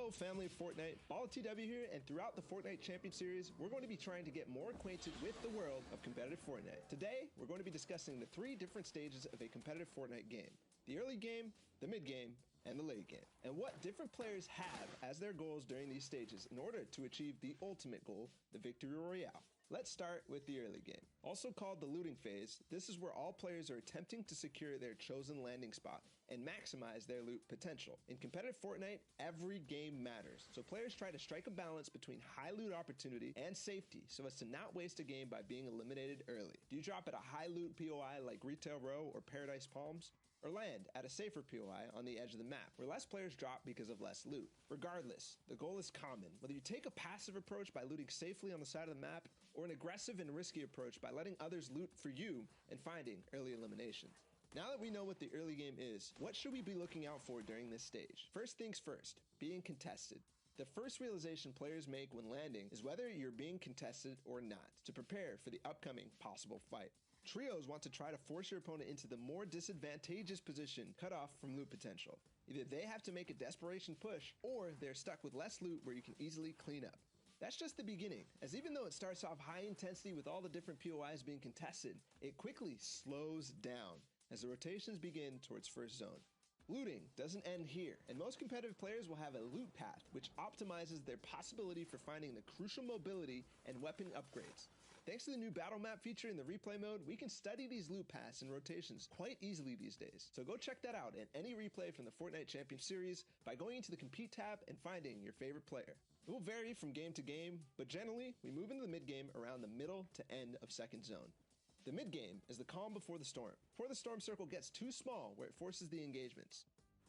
Hello family of Fortnite, BallTW here, and throughout the Fortnite Champion Series, we're going to be trying to get more acquainted with the world of competitive Fortnite. Today, we're going to be discussing the 3 different stages of a competitive Fortnite game: the early game, the mid game, and the late game, and what different players have as their goals during these stages in order to achieve the ultimate goal, the Victory Royale. Let's start with the early game. Also called the looting phase, this is where all players are attempting to secure their chosen landing spot and maximize their loot potential. In competitive Fortnite, every game matters, so players try to strike a balance between high loot opportunity and safety so as to not waste a game by being eliminated early. Do you drop at a high loot POI like Retail Row or Paradise Palms? Or land at a safer POI on the edge of the map, where less players drop because of less loot. Regardless, the goal is common, whether you take a passive approach by looting safely on the side of the map, or an aggressive and risky approach by letting others loot for you and finding early eliminations. Now that we know what the early game is, what should we be looking out for during this stage? First things first, being contested. The first realization players make when landing is whether you're being contested or not, to prepare for the upcoming possible fight. Trios want to try to force your opponent into the more disadvantageous position cut off from loot potential. Either they have to make a desperation push, or they're stuck with less loot where you can easily clean up. That's just the beginning, as even though it starts off high intensity with all the different POIs being contested, it quickly slows down as the rotations begin towards first zone. Looting doesn't end here, and most competitive players will have a loot path which optimizes their possibility for finding the crucial mobility and weapon upgrades. Thanks to the new battle map feature in the replay mode, we can study these loot paths and rotations quite easily these days. So go check that out in any replay from the Fortnite Champion Series by going into the Compete tab and finding your favorite player. It will vary from game to game, but generally, we move into the mid game around the middle to end of second zone. The mid game is the calm before the storm the storm circle gets too small where it forces the engagements.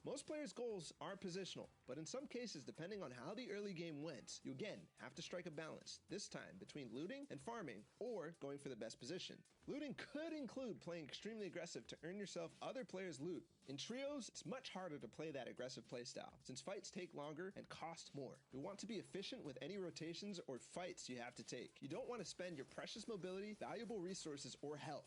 Most players' goals are positional, but in some cases, depending on how the early game went, you again have to strike a balance, this time between looting and farming, or going for the best position. Looting could include playing extremely aggressive to earn yourself other players' loot. In trios, it's much harder to play that aggressive playstyle, since fights take longer and cost more. You want to be efficient with any rotations or fights you have to take. You don't want to spend your precious mobility, valuable resources, or health.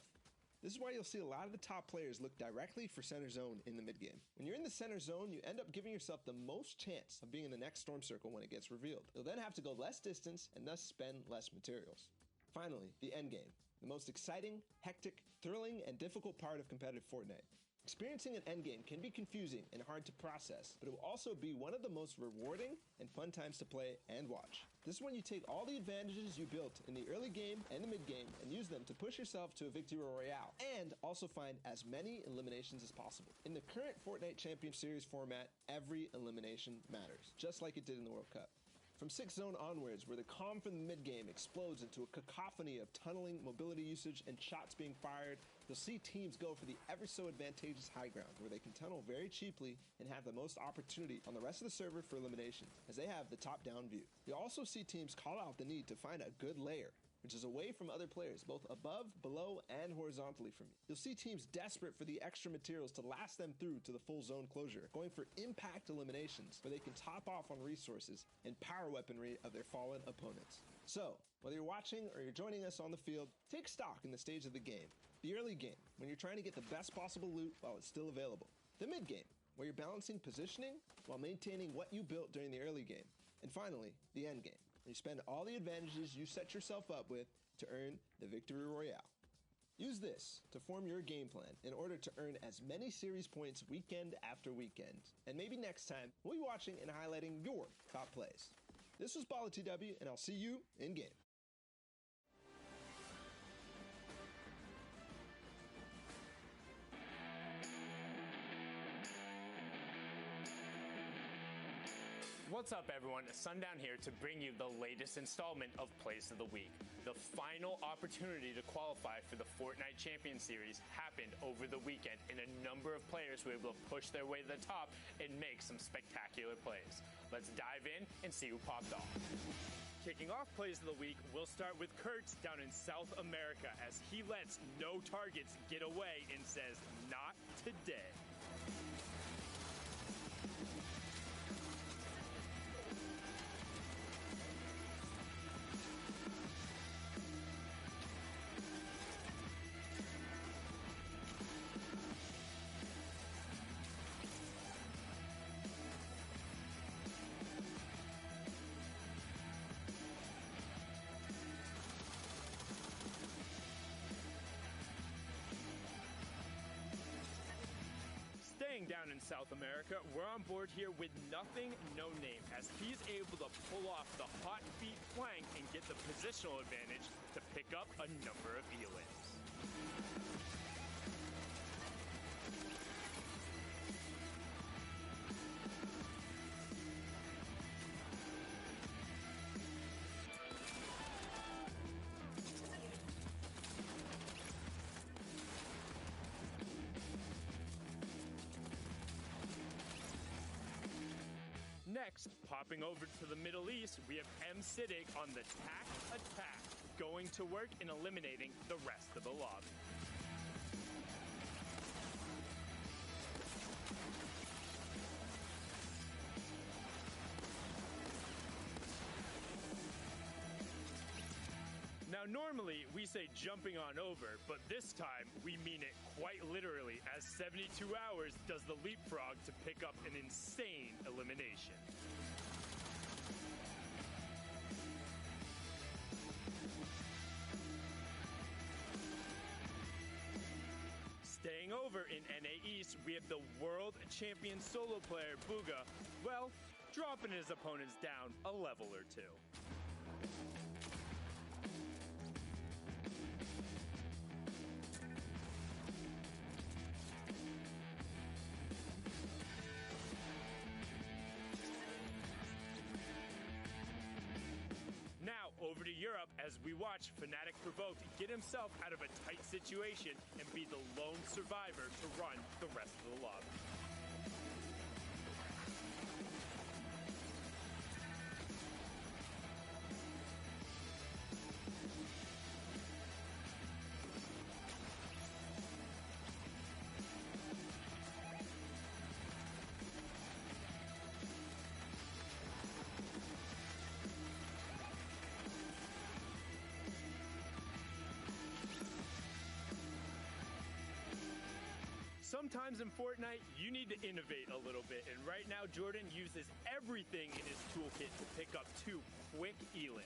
This is why you'll see a lot of the top players look directly for center zone in the mid game. When you're in the center zone, you end up giving yourself the most chance of being in the next storm circle when it gets revealed. You'll then have to go less distance and thus spend less materials. Finally, the end game, the most exciting, hectic, thrilling, and difficult part of competitive Fortnite. Experiencing an endgame can be confusing and hard to process, but it will also be one of the most rewarding and fun times to play and watch. This is when you take all the advantages you built in the early game and the mid game and use them to push yourself to a Victory Royale, and also find as many eliminations as possible. In the current Fortnite Champion Series format, every elimination matters, just like it did in the World Cup. From 6th zone onwards, where the calm from the mid-game explodes into a cacophony of tunneling, mobility usage, and shots being fired, you'll see teams go for the ever so advantageous high ground, where they can tunnel very cheaply and have the most opportunity on the rest of the server for elimination, as they have the top-down view. You'll also see teams call out the need to find a good layer, which is away from other players, both above, below, and horizontally from you. You'll see teams desperate for the extra materials to last them through to the full zone closure, going for impact eliminations, where they can top off on resources and power weaponry of their fallen opponents. So, whether you're watching or you're joining us on the field, take stock in the stage of the game. The early game, when you're trying to get the best possible loot while it's still available. The mid game, where you're balancing positioning while maintaining what you built during the early game. And finally, the end game, where you spend all the advantages you set yourself up with to earn the Victory Royale. Use this to form your game plan in order to earn as many series points weekend after weekend. And maybe next time, we'll be watching and highlighting your top plays. This was BallTW, and I'll see you in game. What's up everyone, Sundown here to bring you the latest installment of Plays of the Week. The final opportunity to qualify for the Fortnite Champion Series happened over the weekend, and a number of players were able to push their way to the top and make some spectacular plays. Let's dive in and see who popped off. Kicking off Plays of the Week, we'll start with Kurt down in South America as he lets no targets get away and says, "Not today." Staying down in South America, we're on board here with Nothing No Name, as he's able to pull off the hot feet flank and get the positional advantage to pick up a number of elims. Next, popping over to the Middle East, we have M. Siddiq on the tack attack, going to work and eliminating the rest of the lobby. Now normally we say jumping on over, but this time we mean it quite literally, as 72 hours does the leapfrog to pick up an insane elimination. Staying over in NA East, we have the world champion solo player Booga, well, dropping his opponents down a level or two. Over to Europe as we watch Fnatic Provoked get himself out of a tight situation and be the lone survivor to run the rest of the lobby. Sometimes in Fortnite, you need to innovate a little bit, and right now Jordan uses everything in his toolkit to pick up 2 quick elims.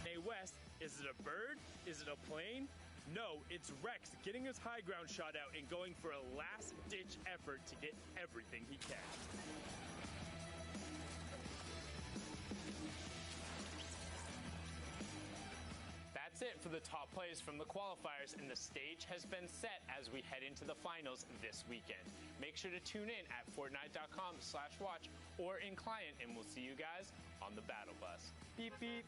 Hey West, is it a bird? Is it a plane? No, it's Rex getting his high ground shot out and going for a last-ditch effort to get everything he can. That's it for the top plays from the qualifiers, and the stage has been set as we head into the finals this weekend. Make sure to tune in at Fortnite.com/watch or in client, and we'll see you guys on the battle bus. Beep, beep.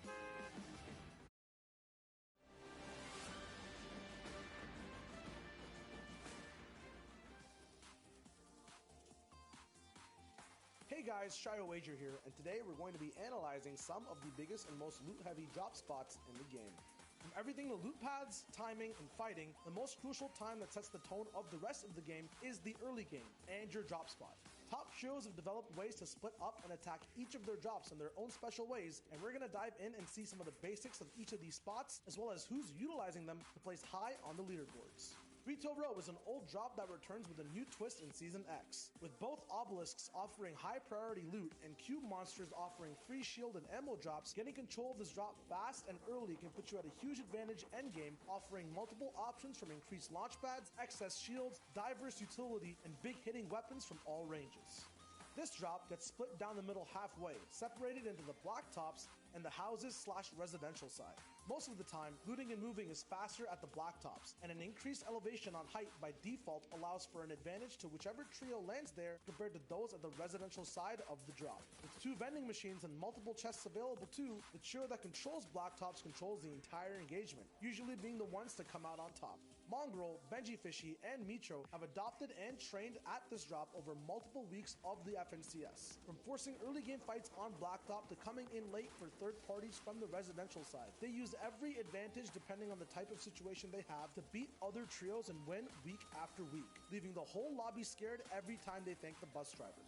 Hey guys, Shio Wager here, and today we're going to be analyzing some of the biggest and most loot-heavy drop spots in the game. From everything to loot paths, timing, and fighting, the most crucial time that sets the tone of the rest of the game is the early game, and your drop spot. Top trios have developed ways to split up and attack each of their drops in their own special ways, and we're going to dive in and see some of the basics of each of these spots, as well as who's utilizing them to place high on the leaderboards. Retail Row is an old drop that returns with a new twist in Season X, with both obelisks offering high priority loot and cube monsters offering free shield and ammo drops. Getting control of this drop fast and early can put you at a huge advantage endgame, offering multiple options from increased launch pads, excess shields, diverse utility, and big hitting weapons from all ranges. This drop gets split down the middle halfway, separated into the block tops and the houses/residential side. Most of the time, looting and moving is faster at the block tops, and an increased elevation on height by default allows for an advantage to whichever trio lands there compared to those at the residential side of the drop. With 2 vending machines and multiple chests available too, the trio that controls block tops controls the entire engagement, usually being the ones to come out on top. Mongrel, Benji Fishy, and Mitro have adopted and trained at this drop over multiple weeks of the FNCS. From forcing early game fights on blacktop to coming in late for third parties from the residential side, they use every advantage depending on the type of situation they have to beat other trios and win week after week, leaving the whole lobby scared every time they thank the bus driver.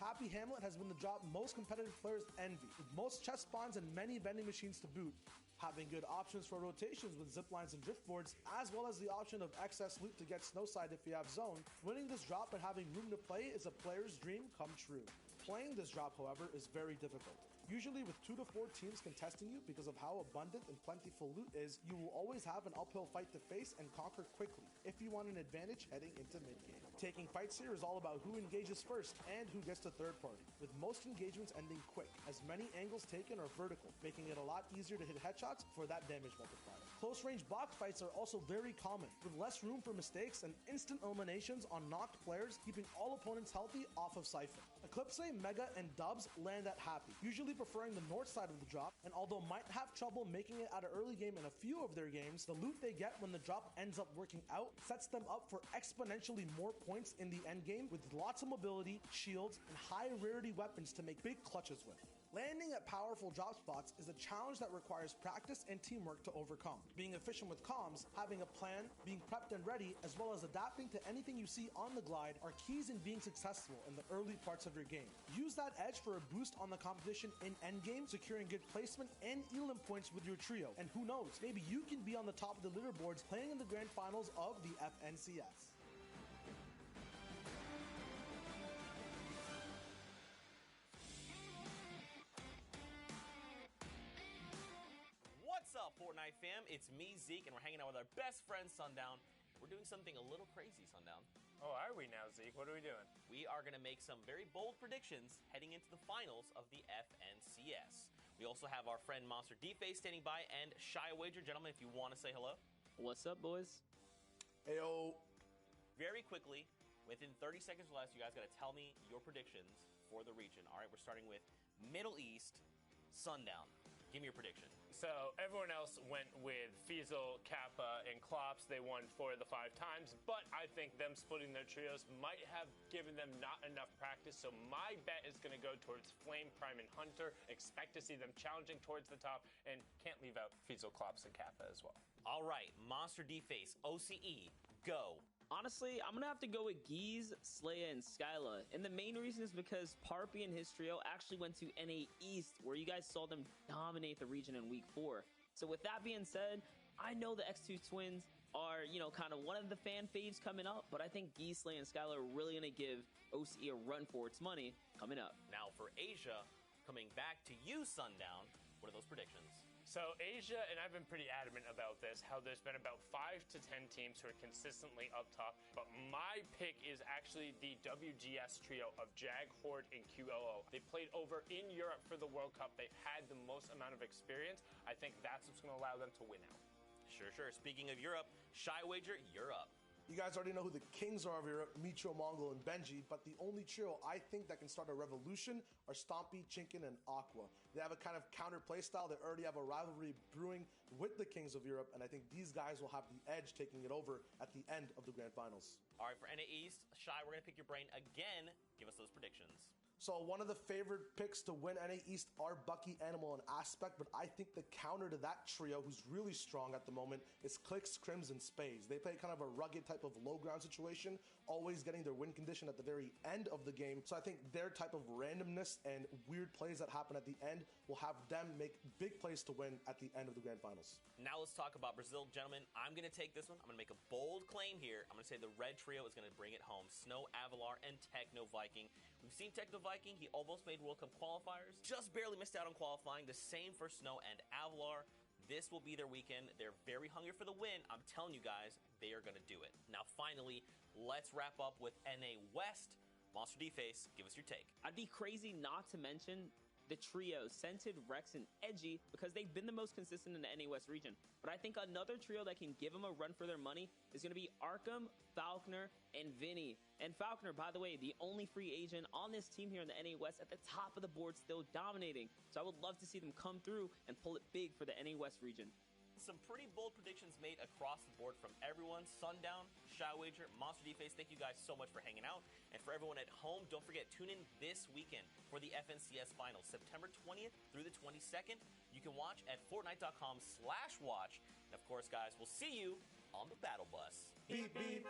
Happy Hamlet has been the drop most competitive players envy, with most chest spawns and many vending machines to boot, having good options for rotations with ziplines and driftboards, as well as the option of excess loot to get snowside if you have zone. Winning this drop and having room to play is a player's dream come true. Playing this drop, however, is very difficult. Usually with 2 to 4 teams contesting you because of how abundant and plentiful loot is, you will always have an uphill fight to face and conquer quickly if you want an advantage heading into mid-game. Taking fights here is all about who engages first and who gets to third party, with most engagements ending quick, as many angles taken are vertical, making it a lot easier to hit headshots for that damage multiplier. Close range box fights are also very common, with less room for mistakes and instant eliminations on knocked players, keeping all opponents healthy off of Siphon. Eclipse, Mega, and Dubs land at Happy, usually preferring the north side of the drop, and although might have trouble making it out of early game in a few of their games, the loot they get when the drop ends up working out sets them up for exponentially more points in the end game, with lots of mobility, shields, and high rarity weapons to make big clutches with. Landing at powerful drop spots is a challenge that requires practice and teamwork to overcome. Being efficient with comms, having a plan, being prepped and ready, as well as adapting to anything you see on the glide are keys in being successful in the early parts of your game. Use that edge for a boost on the competition in endgame, securing good placement and elim points with your trio. And who knows, maybe you can be on the top of the leaderboards playing in the grand finals of the FNCS. What's up, Fortnite fam? It's me, Zeke, and we're hanging out with our best friend, Sundown. We're doing something a little crazy, Sundown. Oh, are we now, Zeke? What are we doing? We are going to make some very bold predictions heading into the finals of the FNCS. We also have our friend Monster D-Face standing by, and Shy Wager. Gentlemen, if you want to say hello. What's up, boys? Heyo. Very quickly, within 30 seconds or less, you guys got to tell me your predictions for the region. All right, we're starting with Middle East, Sundown. Give me your prediction. So everyone else went with Fiesel, Kappa, and Klops. They won 4 of the 5 times, but I think them splitting their trios might have given them not enough practice. So my bet is going to go towards Flame, Prime, and Hunter. Expect to see them challenging towards the top, and can't leave out Fiesel, Klops, and Kappa as well. All right, Monster D-Face, OCE, go. Honestly, I'm gonna have to go with Geese, Slaya, and Skyla. And the main reason is because Parpy and his trio actually went to NA East, where you guys saw them dominate the region in week 4. So with that being said, I know the X2 twins are, kind of one of the fan faves coming up, but I think Geese, Slaya, and Skyla are really gonna give OCE a run for its money coming up. Now for Asia, coming back to you, Sundown, what are those predictions? So Asia, and I've been pretty adamant about this, how there's been about 5 to 10 teams who are consistently up top, but my pick is actually the WGS trio of Jag, Horde, and QLO. They played over in Europe for the World Cup. They've had the most amount of experience. I think that's what's going to allow them to win out. Sure. Speaking of Europe, Shy Wager, you're up. You guys already know who the kings are of Europe, Mitro, Mongol, and Benji, but the only trio I think that can start a revolution are Stompy, Chinkin, and Aqua. They have a kind of counter playstyle. They already have a rivalry brewing with the kings of Europe, and I think these guys will have the edge taking it over at the end of the grand finals. All right, for NA East, Shy, we're going to pick your brain again. Give us those predictions. So one of the favorite picks to win NA East are Bucky, Animal, and Aspect, but I think the counter to that trio, who's really strong at the moment, is Clicks, Crims, and Spades. They play kind of a rugged type of low ground situation, always getting their win condition at the very end of the game. So I think their type of randomness and weird plays that happen at the end will have them make big plays to win at the end of the grand finals. Now let's talk about Brazil. Gentlemen, I'm going to take this one. I'm going to make a bold claim here. I'm going to say the red trio is going to bring it home. Snow, Avalar, and Techno Viking. We've seen Techno Viking. He almost made World Cup qualifiers. Just barely missed out on qualifying. The same for Snow and Avalar. This will be their weekend. They're very hungry for the win. I'm telling you guys, they are going to do it. Now, finally, let's wrap up with NA West. Monster D-Face, give us your take. I'd be crazy not to mention the trio, Scented, Rex, and Edgy, because they've been the most consistent in the NA West region. But I think another trio that can give them a run for their money is going to be Arkham, Falconer, and Vinny. And Falconer, by the way, the only free agent on this team here in the NA West, at the top of the board, still dominating. So I would love to see them come through and pull it big for the NA West region. Some pretty bold predictions made across the board from everyone. Sundown, Shy Wager, Monster D-Face, thank you guys so much for hanging out. And for everyone at home, don't forget, tune in this weekend for the FNCS Finals, September 20th through the 22nd. You can watch at Fortnite.com/watch. And of course, guys, we'll see you on the battle bus. Beep, beep.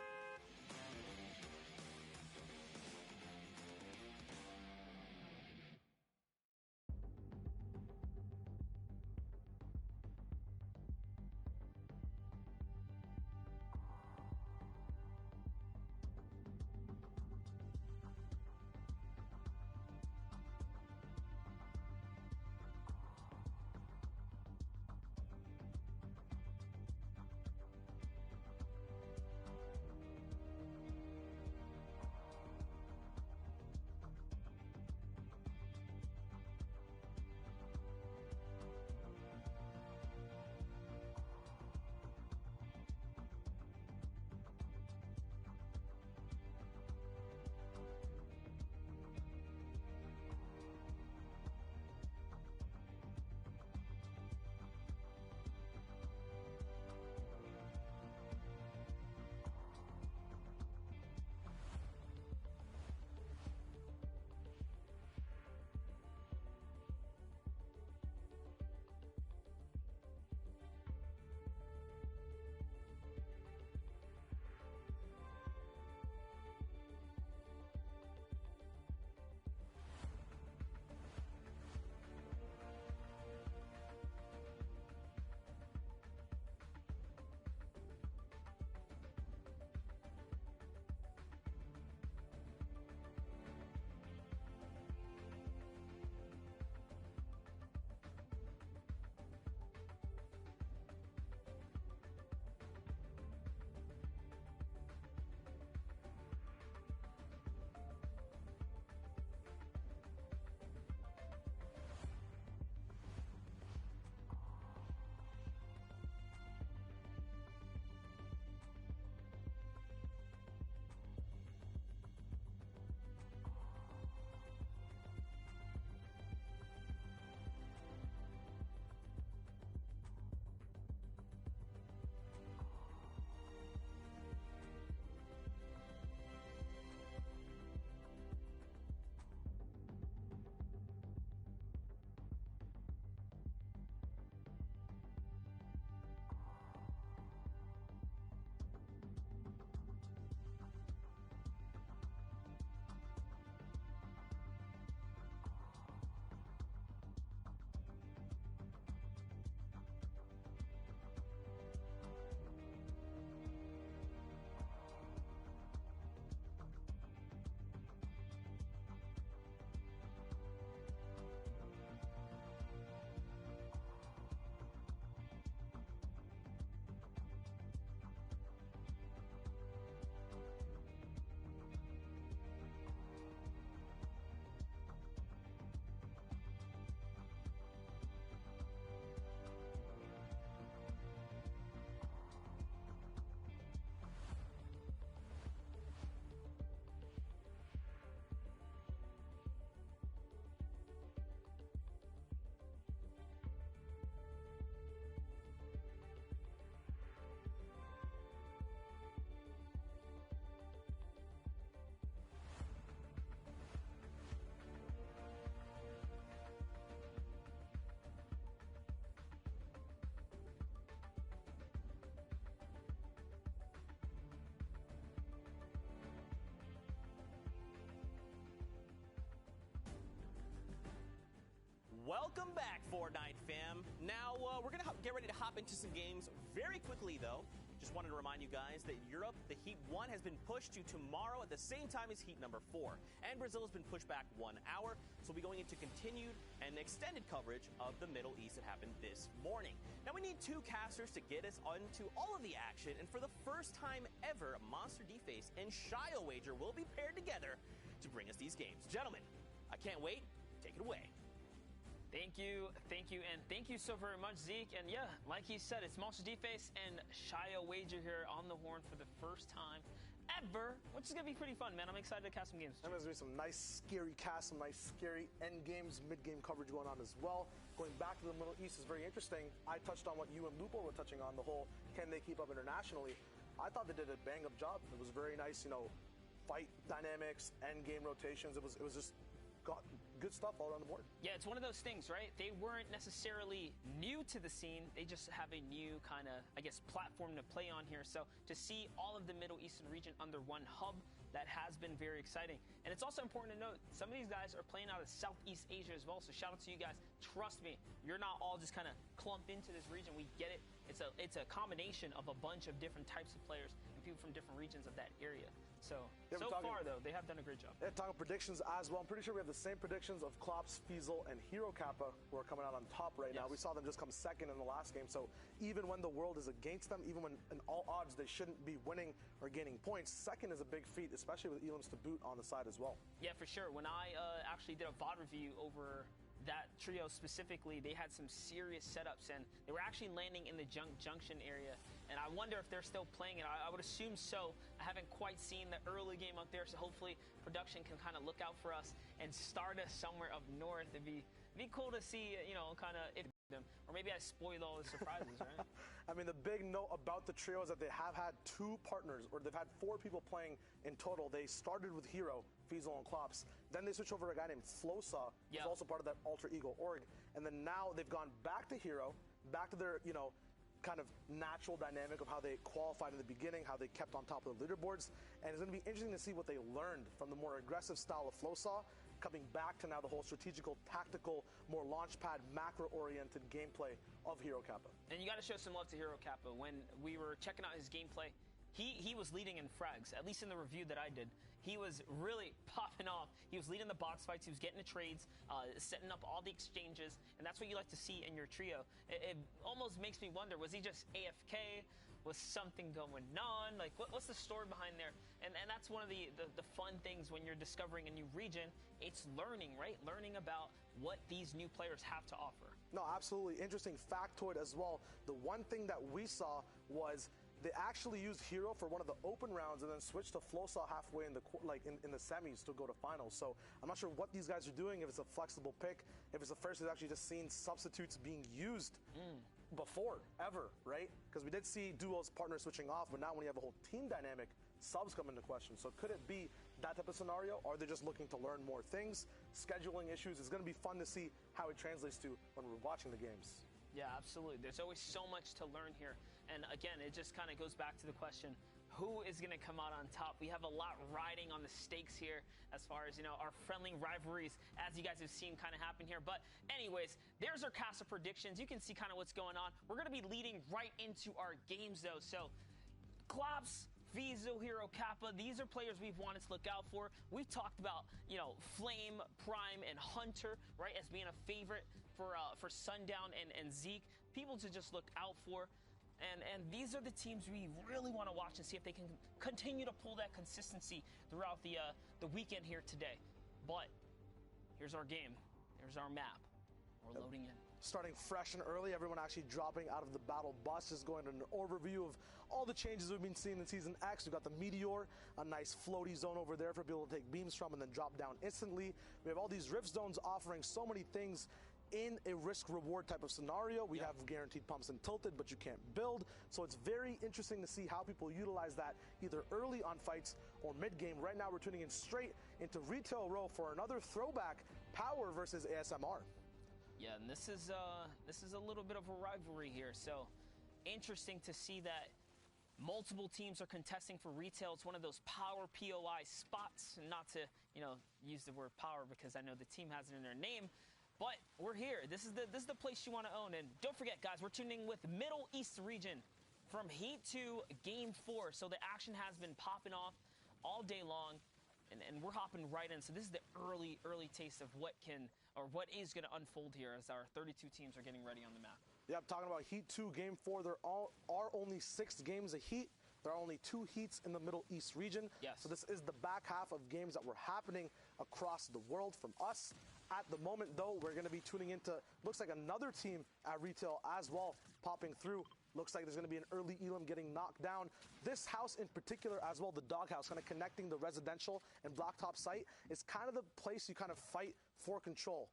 Welcome back, Fortnite fam. Now, we're going to get ready to hop into some games very quickly, though. Just wanted to remind you guys that Europe, the Heat 1 has been pushed to tomorrow at the same time as Heat number 4. And Brazil has been pushed back 1 hour, so we'll be going into continued and extended coverage of the Middle East that happened this morning. Now, we need 2 casters to get us onto all of the action, and for the first time ever, Monster D-Face and Shio Wager will be paired together to bring us these games. Gentlemen, I can't wait. Take it away. Thank you, and thank you so very much, Zeke. And yeah, like he said, it's Monster D-Face and Shio Wager here on the horn for the first time ever, which is going to be pretty fun, man. I'm excited to cast some games. And there's going to be some nice, scary casts, some nice, scary end games, mid-game coverage going on as well. Going back to the Middle East is very interesting. I touched on what you and Lupo were touching on, the whole can they keep up internationally. I thought they did a bang-up job. It was very nice, fight dynamics, end game rotations. It was just got good stuff all around the board. Yeah, it's one of those things, right? They weren't necessarily new to the scene. They just have a new kind of, platform to play on here. So to see all of the Middle Eastern region under one hub, that has been very exciting. And it's also important to note, some of these guys are playing out of Southeast Asia as well. So shout out to you guys. Trust me, you're not all just kind of clumped into this region. We get it. It's a combination of a bunch of different types of players and people from different regions of that area. So far, though, they have done a great job. Yeah, talking predictions as well. I'm pretty sure we have the same predictions of Klops, Fiesel, and Hero Kappa who are coming out on top right now. We saw them just come second in the last game. So even when the world is against them, even when in all odds they shouldn't be winning or gaining points, second is a big feat, especially with Elims to boot on the side as well. Yeah, for sure. When I actually did a VOD review over that trio specifically, they had some serious setups, and they were actually landing in the junction area. And I wonder if they're still playing it. I would assume so. I haven't quite seen the early game up there, so hopefully production can kind of look out for us and start us somewhere up north. It'd be cool to see, kind of if them, or maybe I spoiled all the surprises, right? I mean, the big note about the trio is that they have had 2 partners, or they've had 4 people playing in total. They started with Hero, Fiesel, and Klops. Then they switched over to a guy named Flosa, who's also part of that Alter Ego org. And then now they've gone back to Hero, back to their, kind of natural dynamic of how they qualified in the beginning, how they kept on top of the leaderboards. And it's going to be interesting to see what they learned from the more aggressive style of Flosa, coming back to now the whole strategical, tactical, more launchpad, macro-oriented gameplay of Hero Kappa. And you got to show some love to Hero Kappa. When we were checking out his gameplay, he was leading in frags, at least in the review that I did. He was really popping off. He was leading the box fights. He was getting the trades, setting up all the exchanges, and that's what you like to see in your trio. It almost makes me wonder, was he just AFK? Was something going on? Like, what's the story behind there? And that's one of the fun things when you're discovering a new region. It's learning, right? Learning about what these new players have to offer. No, absolutely. Interesting factoid as well. The one thing that we saw was they actually used Hero for one of the open rounds and then switched to Flosa halfway in the in the semis to go to finals. So I'm not sure what these guys are doing, if it's a flexible pick, if it's the first they've actually just seen substitutes being used before, ever, right? Because we did see duos, partners switching off, but now when you have a whole team dynamic, subs come into question. So could it be that type of scenario? Or are they just looking to learn more things? Scheduling issues. It's going to be fun to see how it translates to when we're watching the games. Yeah, absolutely. There's always so much to learn here. And again, it just kind of goes back to the question, who is going to come out on top? We have a lot riding on the stakes here as far as, our friendly rivalries, as you guys have seen kind of happen here. But anyways, there's our cast of predictions. You can see kind of what's going on. We're going to be leading right into our games, though. So, Klops, Fiesel, Hero Kappa, these are players we've wanted to look out for. We've talked about, Flame, Prime, and Hunter, right, as being a favorite for Sundown and Zeke. People to just look out for. And these are the teams we really want to watch and see if they can continue to pull that consistency throughout the weekend here today. But here's our game. Here's our map. We're loading in. Starting fresh and early, everyone actually dropping out of the battle bus, just going to an overview of all the changes we've been seeing in Season X. We've got the Meteor, a nice floaty zone over there for people to take beams from and then drop down instantly. We have all these rift zones offering so many things in a risk-reward type of scenario. We have guaranteed pumps and tilted, but you can't build. So it's very interesting to see how people utilize that either early on fights or mid-game. Right now, we're tuning in straight into Retail Row for another throwback, Power versus ASMR. Yeah, and this is a little bit of a rivalry here. So interesting to see that multiple teams are contesting for Retail. It's one of those power POI spots. Not to, use the word power because I know the team has it in their name. But we're here. This is the place you want to own. And don't forget, guys, we're tuning in with Middle East region from Heat 2 Game 4. So the action has been popping off all day long, and we're hopping right in. So this is the early taste of what is going to unfold here as our 32 teams are getting ready on the map. Yep, talking about Heat 2 Game 4, there are only 6 games of Heat. There are only 2 heats in the Middle East region. Yes. So this is the back half of games that were happening across the world from us. At the moment, though, we're going to be tuning into, looks like another team at retail as well, popping through. Looks like there's going to be an early Elam getting knocked down. This house in particular as well, the doghouse, kind of connecting the residential and blacktop site, is kind of the place you kind of fight for control.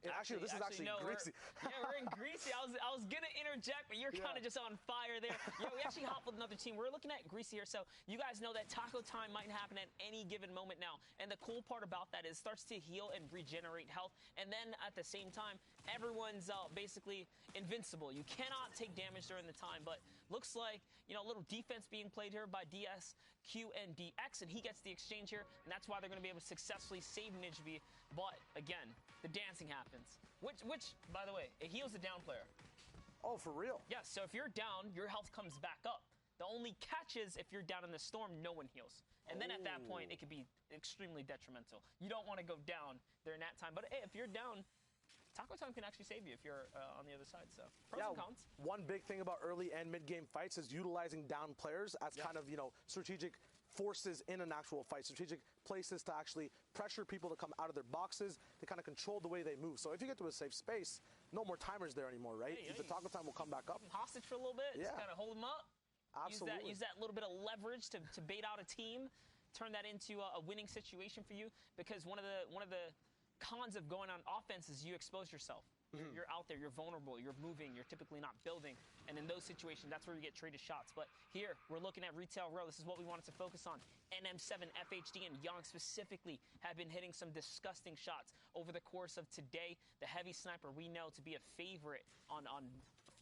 This is actually Greasy. We're in Greasy. I was going to interject, but you're kind of just on fire there. We actually hopped with another team. We're looking at Greasy here, so you guys know that taco time might happen at any given moment now. And the cool part about that is it starts to heal and regenerate health. And then at the same time, everyone's basically invincible. You cannot take damage during the time, but looks like, a little defense being played here by DS, Q, and DX, and he gets the exchange here, and that's why they're going to be able to successfully save Nijby. But again, the dancing happens, which by the way, it heals the down player. Oh, for real? Yes, so if you're down, your health comes back up. The only catch is if you're down in the storm, no one heals. And then at that point, it could be extremely detrimental. You don't want to go down during that time. But hey, if you're down, taco time can actually save you if you're on the other side. So pros and cons. One big thing about early and mid-game fights is utilizing down players as kind of, strategic forces in an actual fight, strategic places to actually pressure people to come out of their boxes, to kind of control the way they move. So if you get to a safe space, no more timers there anymore, right? The taco time will come back up. Hostage for a little bit, just kind of hold them up. Absolutely. Use that little bit of leverage to bait out a team, turn that into a winning situation for you, because one of the cons of going on offense is you expose yourself. You're out there, you're vulnerable, you're moving, you're typically not building. And in those situations, that's where you get traded shots. But here, we're looking at Retail Row. This is what we wanted to focus on. NM7, FHD, and Young specifically have been hitting some disgusting shots over the course of today. The heavy sniper we know to be a favorite on a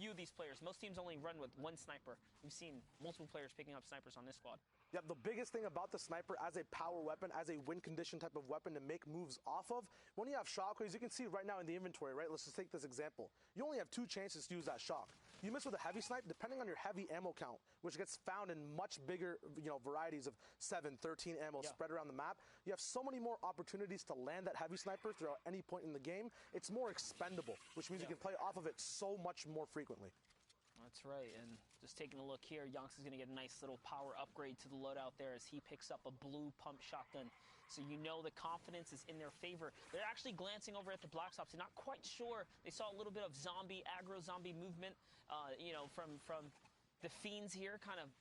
few of these players. Most teams only run with one sniper. We've seen multiple players picking up snipers on this squad. Yeah, the biggest thing about the sniper as a power weapon, as a win condition type of weapon to make moves off of, when you have shockwaves, you can see right now in the inventory, right? Let's just take this example. You only have 2 chances to use that shock. You miss with a heavy snipe, depending on your heavy ammo count, which gets found in much bigger, varieties of 7, 13 ammo spread around the map. You have so many more opportunities to land that heavy sniper throughout any point in the game. It's more expendable, which means you can play off of it so much more frequently. That's right, and just taking a look here, Yonks is going to get a nice little power upgrade to the loadout there as he picks up a blue pump shotgun. So the confidence is in their favor. They're actually glancing over at the Black Ops. They're not quite sure. They saw a little bit of aggro zombie movement, from the Fiends here, kind of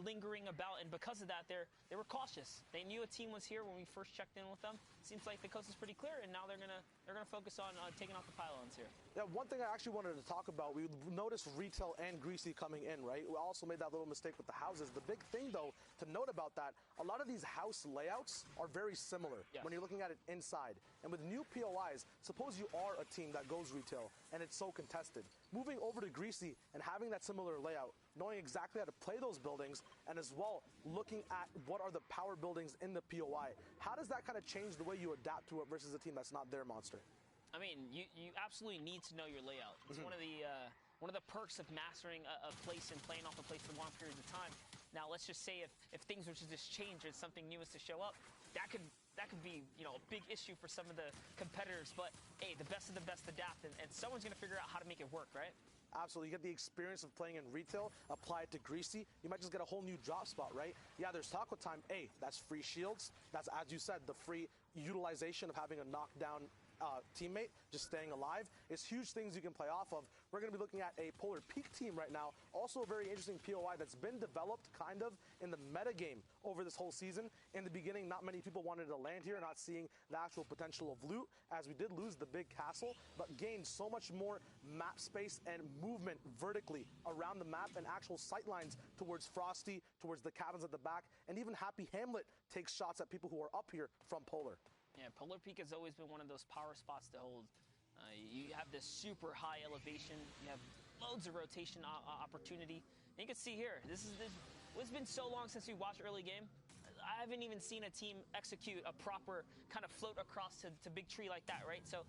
lingering about, and because of that, they were cautious. They knew a team was here when we first checked in with them. Seems like the coast is pretty clear, and now they're gonna focus on taking out the pylons here. Yeah, one thing I actually wanted to talk about, we noticed Retail and Greasy coming in, right? We also made that little mistake with the houses. The big thing, though, to note about that, a lot of these house layouts are very similar when you're looking at it inside. And with new POIs, suppose you are a team that goes Retail and it's so contested. Moving over to Greasy and having that similar layout, knowing exactly how to play those buildings, and as well looking at what are the power buildings in the POI, how does that kind of change the way you adapt to it versus a team that's not their monster? I mean, you absolutely need to know your layout. It's one of the perks of mastering a place and playing off a place for long periods of time. Now, let's just say if things were to just change and something new is to show up, that could be a big issue for some of the competitors. But hey, the best of the best adapt, and someone's going to figure out how to make it work, right? Absolutely. You get the experience of playing in Retail, apply it to Greasy. You might just get a whole new drop spot, right? Yeah, there's taco time. Hey, that's free shields. That's, as you said, the free utilization of having a knockdown teammate just staying alive. It's huge things you can play off of. We're going to be looking at a Polar Peak team right now. Also a very interesting POI that's been developed kind of in the meta game over this whole season. In the beginning, not many people wanted to land here, not seeing the actual potential of loot, as we did lose the big castle, but gained so much more map space and movement vertically around the map and actual sight lines towards Frosty, towards the cabins at the back, and even Happy Hamlet takes shots at people who are up here from Polar. Yeah, Polar Peak has always been one of those power spots to hold. You have this super high elevation. You have loads of rotation opportunity. And you can see here, it's been so long since we watched early game. I haven't even seen a team execute a proper kind of float across to big tree like that, right? So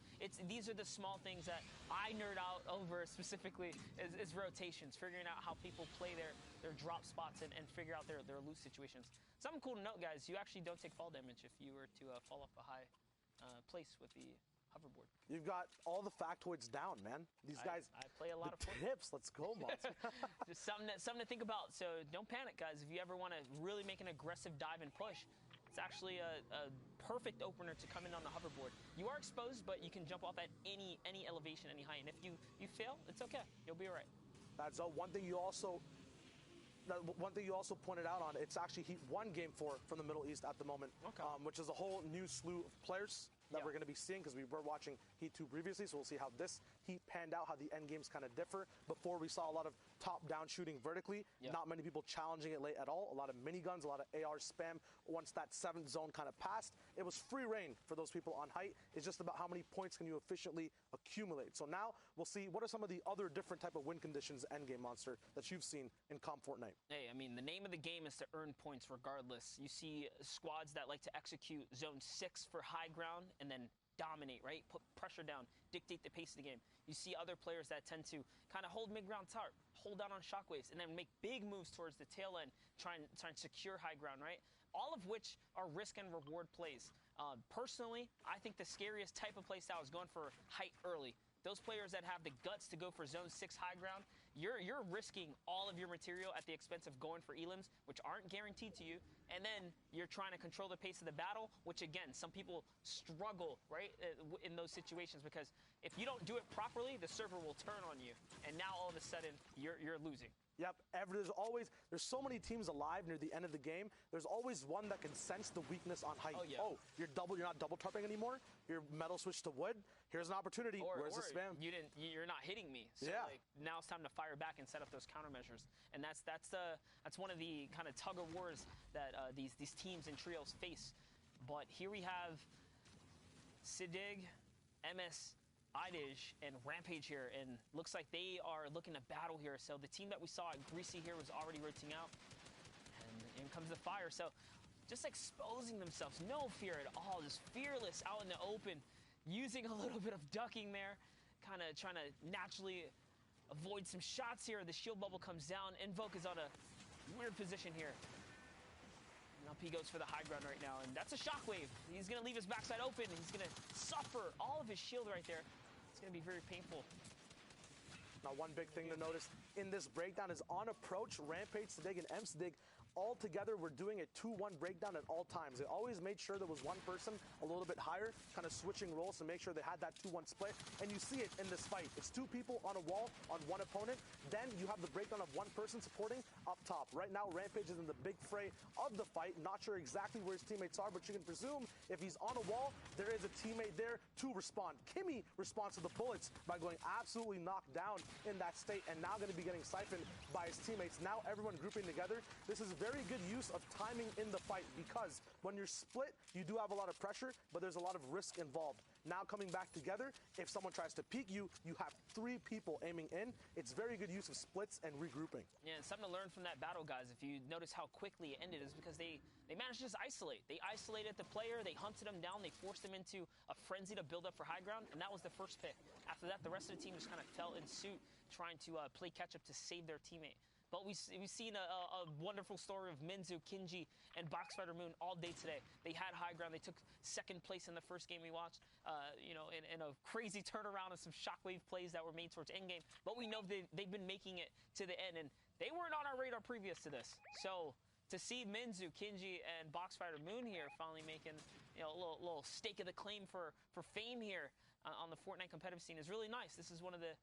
these are the small things that I nerd out over specifically is rotations, figuring out how people play their drop spots and figure out their loose situations. Something cool to note, guys, you actually don't take fall damage if you were to fall off a high place with the hoverboard. You've got all the factoids down, man. These guys, I play a lot of Fortnite. tips. Let's go, Monster. Just something to think about. So don't panic, guys. If you ever want to really make an aggressive dive and push, it's actually a perfect opener to come in on the hoverboard. You are exposed, but you can jump off at any elevation, any height. And if you fail, it's okay. You'll be all right. That's one thing you also pointed out on. It's actually Heat 1 Game 4 from the Middle East at the moment, Okay. Which is a whole new slew of players that we're going to be seeing because we were watching Heat 2 previously, so we'll see how this Heat panned out, how the end games kind of differ. Before we saw a lot of top-down shooting vertically, not many people challenging it late at all, a lot of miniguns, a lot of AR spam. Once that 7th zone kind of passed, it was free reign for those people on height. It's just about how many points can you efficiently accumulate. So now we'll see what are some of the other different type of win conditions endgame, Monster, that you've seen in Comp Fortnite. Hey, I mean, the name of the game is to earn points regardless. You see squads that like to execute zone 6 for high ground and then dominate, right? Put pressure down, dictate the pace of the game. You see other players that tend to kind of hold mid-ground tarp, hold down on shockwaves, and then make big moves towards the tail end, try and secure high ground, right? All of which are risk and reward plays. Personally, I think the scariest type of play style is going for height early. Those players that have the guts to go for zone 6 high ground, you're risking all of your material at the expense of going for elims, which aren't guaranteed to you, and then you're trying to control the pace of the battle, which again, some people struggle, right, in those situations, because if you don't do it properly, the server will turn on you, and now all of a sudden, you're losing. Yep, there's so many teams alive near the end of the game. There's always one that can sense the weakness on height. Oh, yeah. You're not double tarping anymore. Your metal switched to wood. Here's an opportunity. Where's the spam? You're not hitting me. So like, now it's time to fire back and set up those countermeasures. And that's one of the kind of tug of wars that these teams and trios face. But here we have Sidig, MS, Idij, and Rampage here, and looks like they are looking to battle here. So the team that we saw at Greasy here was already rotating out, and in comes the fire. So just exposing themselves, no fear at all, just fearless out in the open, using a little bit of ducking there, kind of trying to naturally avoid some shots here. The shield bubble comes down. Invoke is on a weird position here. And up he goes for the high ground right now, and that's a shockwave. He's going to leave his backside open. He's going to suffer all of his shield right there. It's going to be very painful. Now, one big thing to notice in this breakdown is on approach, Rampage, Sidig, and M-Sidig all together were doing a 2-1 breakdown at all times. They always made sure there was one person a little bit higher, kind of switching roles to make sure they had that 2-1 split. And you see it in this fight. It's two people on a wall on one opponent. Then you have the breakdown of one person supporting up top. Right now, Rampage is in the big fray of the fight. Not sure exactly where his teammates are, but you can presume if he's on a wall, there is a teammate there to respond. Kimmy responds to the bullets by going absolutely knocked down in that state and now going to be getting siphoned by his teammates. Now everyone grouping together. This is very good use of timing in the fight because when you're split, you do have a lot of pressure, but there's a lot of risk involved. Now coming back together, if someone tries to peek you, you have 3 people aiming in. It's very good use of splits and regrouping. Yeah, and something to learn from that battle, guys. If you notice how quickly it ended, is because they managed to just isolate. They isolated the player, they hunted him down, they forced him into a frenzy to build up for high ground, and that was the first pick. After that, the rest of the team just kind of fell in suit, trying to play catch-up to save their teammate. But we've seen a wonderful story of Minzu, Kinji, and Boxfighter Moon all day today. They had high ground. They took second place in the first game we watched, in a crazy turnaround and some shockwave plays that were made towards endgame. But we know they've been making it to the end, and they weren't on our radar previous to this. So to see Minzu, Kinji, and Boxfighter Moon here finally making a little stake of the claim for fame here on the Fortnite competitive scene is really nice. This is one of the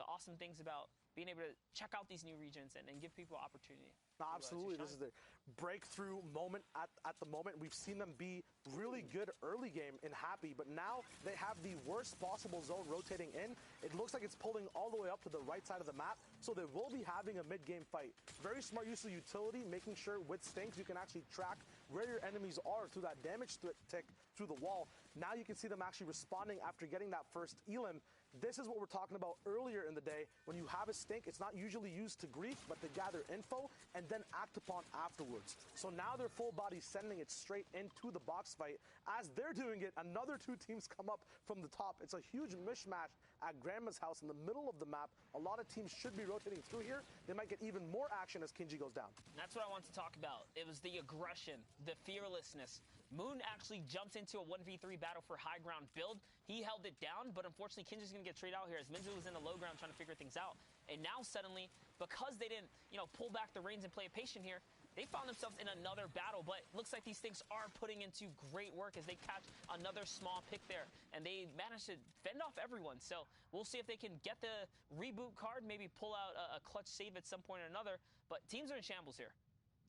awesome things about being able to check out these new regions and give people opportunity. No, absolutely. This is the breakthrough moment at the moment. We've seen them be really good early game in Happy, but now they have the worst possible zone rotating in. It looks like it's pulling all the way up to the right side of the map, so they will be having a mid-game fight. Very smart use of utility, making sure with Stinks you can actually track where your enemies are through that damage tick through the wall. Now you can see them actually responding after getting that first elim. This is what we're talking about earlier in the day. When you have a stink, it's not usually used to grief, but to gather info and then act upon afterwards. So now they're full body sending it straight into the box fight. As they're doing it, another 2 teams come up from the top. It's a huge mishmash at Grandma's house in the middle of the map. A lot of teams should be rotating through here. They might get even more action as Kinji goes down. That's what I want to talk about. It was the aggression, the fearlessness. Moon actually jumps into a 1v3 battle for high ground build. He held it down, but unfortunately Kinji's going to get traded out here as Minzu was in the low ground trying to figure things out. And now suddenly, because they didn't, pull back the reins and play patient here, they found themselves in another battle. But looks like these things are putting into great work as they catch another small pick there. And they managed to fend off everyone. So we'll see if they can get the reboot card, maybe pull out a clutch save at some point or another. But teams are in shambles here.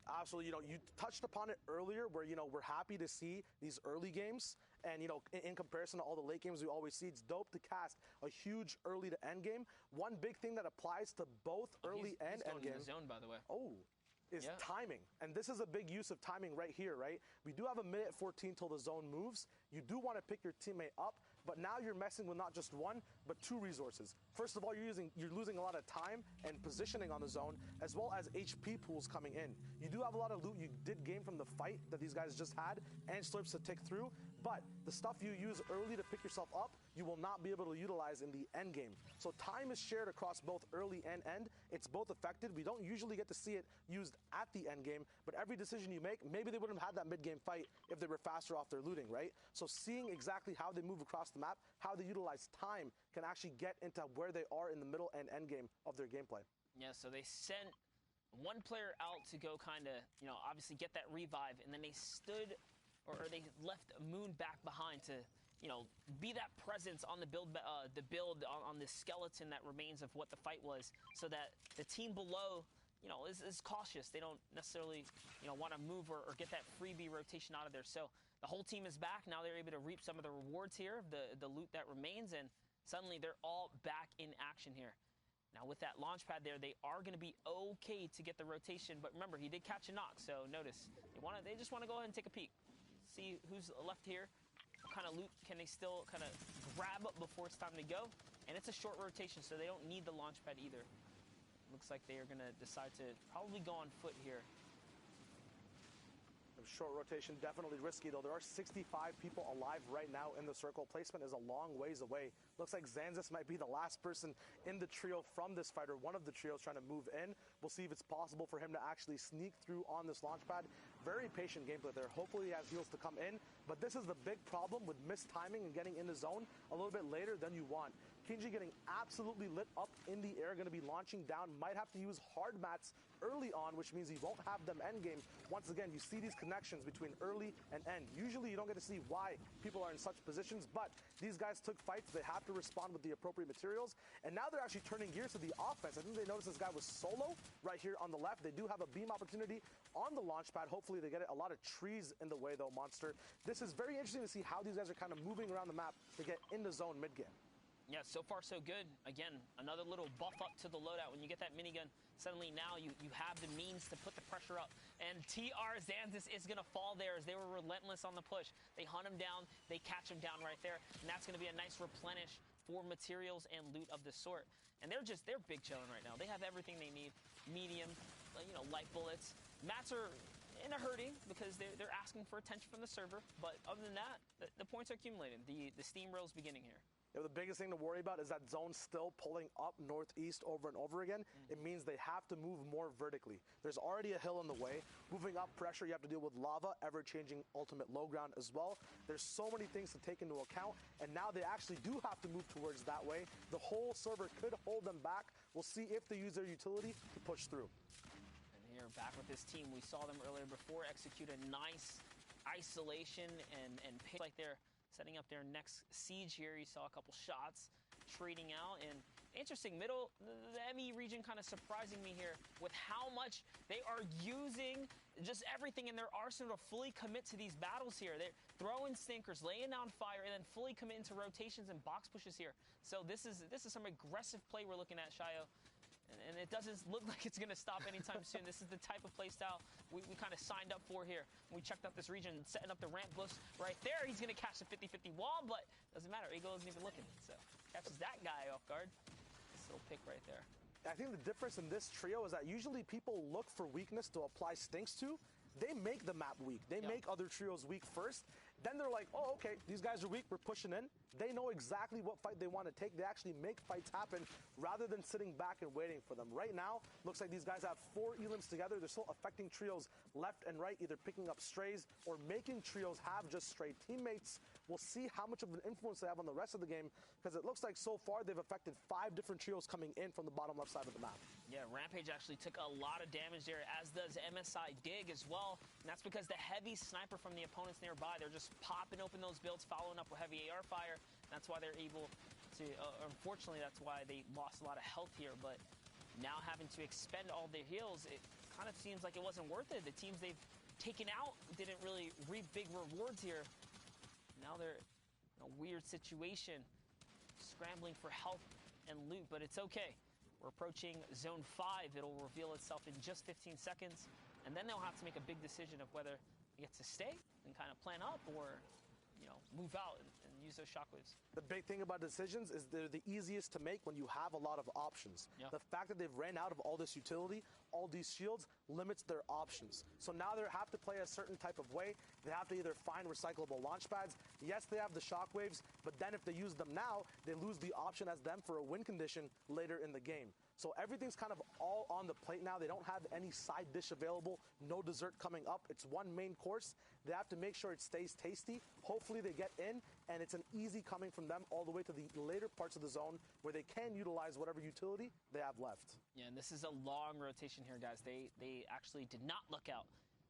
Absolutely. You touched upon it earlier where, we're happy to see these early games. And, in comparison to all the late games we always see, it's dope to cast a huge early to end game. One big thing that applies to both early and end game. He's going in the zone, by the way. Is timing. And this is a big use of timing right here, right? We do have a minute 14 till the zone moves. You do want to pick your teammate up, but now you're messing with not just 1, but 2 resources. First of all, you're losing a lot of time and positioning on the zone, as well as HP pools coming in. You do have a lot of loot you did gain from the fight that these guys just had, and slurps to tick through, but the stuff you use early to pick yourself up, you will not be able to utilize in the end game. So time is shared across both early and end. It's both affected. We don't usually get to see it used at the end game, but every decision you make, maybe they wouldn't have had that mid-game fight if they were faster off their looting, right? So seeing exactly how they move across the map, how they utilize time, can actually get into where they are in the middle and end game of their gameplay. Yeah, so they sent one player out to go kind of, obviously get that revive, and then they stood, or they left Moon back behind to, be that presence on the build on the skeleton that remains of what the fight was, so that the team below, is cautious. They don't necessarily, want to move or get that freebie rotation out of there. So the whole team is back. Now they're able to reap some of the rewards here, the loot that remains, and suddenly they're all back in action here. Now with that launch pad there, they are going to be okay to get the rotation, but remember, he did catch a knock, so notice, they just want to go ahead and take a peek. See who's left here. What kind of loot can they still kind of grab up before it's time to go? And it's a short rotation, so they don't need the launch pad either. Looks like they are going to decide to probably go on foot here. Short rotation, definitely risky, though. There are 65 people alive right now in the circle. Placement is a long ways away. Looks like Zanzis might be the last person in the trio from this fighter. One of the trios trying to move in. We'll see if it's possible for him to actually sneak through on this launch pad. Very patient gameplay there. Hopefully he has heals to come in. But this is the big problem with missed timing and getting in the zone a little bit later than you want. Kinji getting absolutely lit up in the air, going to be launching down. Might have to use hard mats early on, which means he won't have them end game. Once again, you see these connections between early and end. Usually you don't get to see why people are in such positions, but these guys took fights. They have to respond with the appropriate materials, and now they're actually turning gears to the offense. I think they noticed this guy was solo right here on the left. They do have a beam opportunity on the launch pad. Hopefully they get it. A lot of trees in the way, though, Monster. This is very interesting to see how these guys are kind of moving around the map to get in the zone mid-game. Yeah, so far so good. Again, another little buff up to the loadout. When you get that minigun, suddenly now you have the means to put the pressure up. And TR Zanzis is going to fall there as they were relentless on the push. They hunt him down, they catch him down right there, and that's going to be a nice replenish for materials and loot of the sort. And they're big chilling right now. They have everything they need. Medium, light bullets. Mats are in a hurting because they're asking for attention from the server. But other than that, the points are accumulating. The steamroll is beginning here. Yeah, the biggest thing to worry about is that zone still pulling up northeast over and over again. It means they have to move more vertically. There's already a hill in the way. Moving up pressure, you have to deal with lava, ever-changing ultimate low ground as well. There's so many things to take into account, and now they actually do have to move towards that way. The whole server could hold them back. We'll see if they use their utility to push through. And here, back with this team, we saw them earlier before execute a nice isolation and pick like they're setting up their next siege here. You saw a couple shots trading out, and interesting middle, the ME region kind of surprising me here with how much they are using just everything in their arsenal to fully commit to these battles here. They're throwing stinkers, laying down fire, and then fully commit into rotations and box pushes here. So this is some aggressive play we're looking at, Shayo. And it doesn't look like it's going to stop anytime soon. This is the type of playstyle we kind of signed up for here. We checked out this region, setting up the ramp bush right there. He's going to catch the 50-50 wall, but doesn't matter. Eagle isn't even looking. So catches that guy off guard. This little pick right there. I think the difference in this trio is that usually people look for weakness to apply stinks to. They make the map weak. They make other trios weak first. Then they're like, oh, okay, these guys are weak. We're pushing in. They know exactly what fight they want to take. They actually make fights happen rather than sitting back and waiting for them. Right now, looks like these guys have 4 elims together. They're still affecting trios left and right, either picking up strays or making trios have just stray teammates. We'll see how much of an influence they have on the rest of the game, because it looks like so far they've affected 5 different trios coming in from the bottom left side of the map. Yeah, Rampage actually took a lot of damage there, as does MSI Dig as well. And that's because the heavy sniper from the opponents nearby, they're just popping open those builds, following up with heavy AR fire. That's why they're able to, unfortunately, that's why they lost a lot of health here. But now having to expend all their heals, it kind of seems like it wasn't worth it. The teams they've taken out didn't really reap big rewards here. Now they're in a weird situation, scrambling for health and loot, but it's okay. We're approaching Zone 5. It'll reveal itself in just 15 seconds, and then they'll have to make a big decision of whether they get to stay and kind of plan up or, move out and use those shockwaves. The big thing about decisions is they're the easiest to make when you have a lot of options. Yep. The fact that they've ran out of all this utility, all these shields, limits their options. So now they have to play a certain type of way. They have to either find recyclable launch pads. Yes, they have the shockwaves, but then if they use them now, they lose the option as them for a win condition later in the game. So everything's kind of all on the plate now. They don't have any side dish available, no dessert coming up. It's one main course. They have to make sure it stays tasty. Hopefully they get in, and it's an easy coming from them all the way to the later parts of the zone where they can utilize whatever utility they have left. Yeah, and this is a long rotation here, guys. They actually did not look out.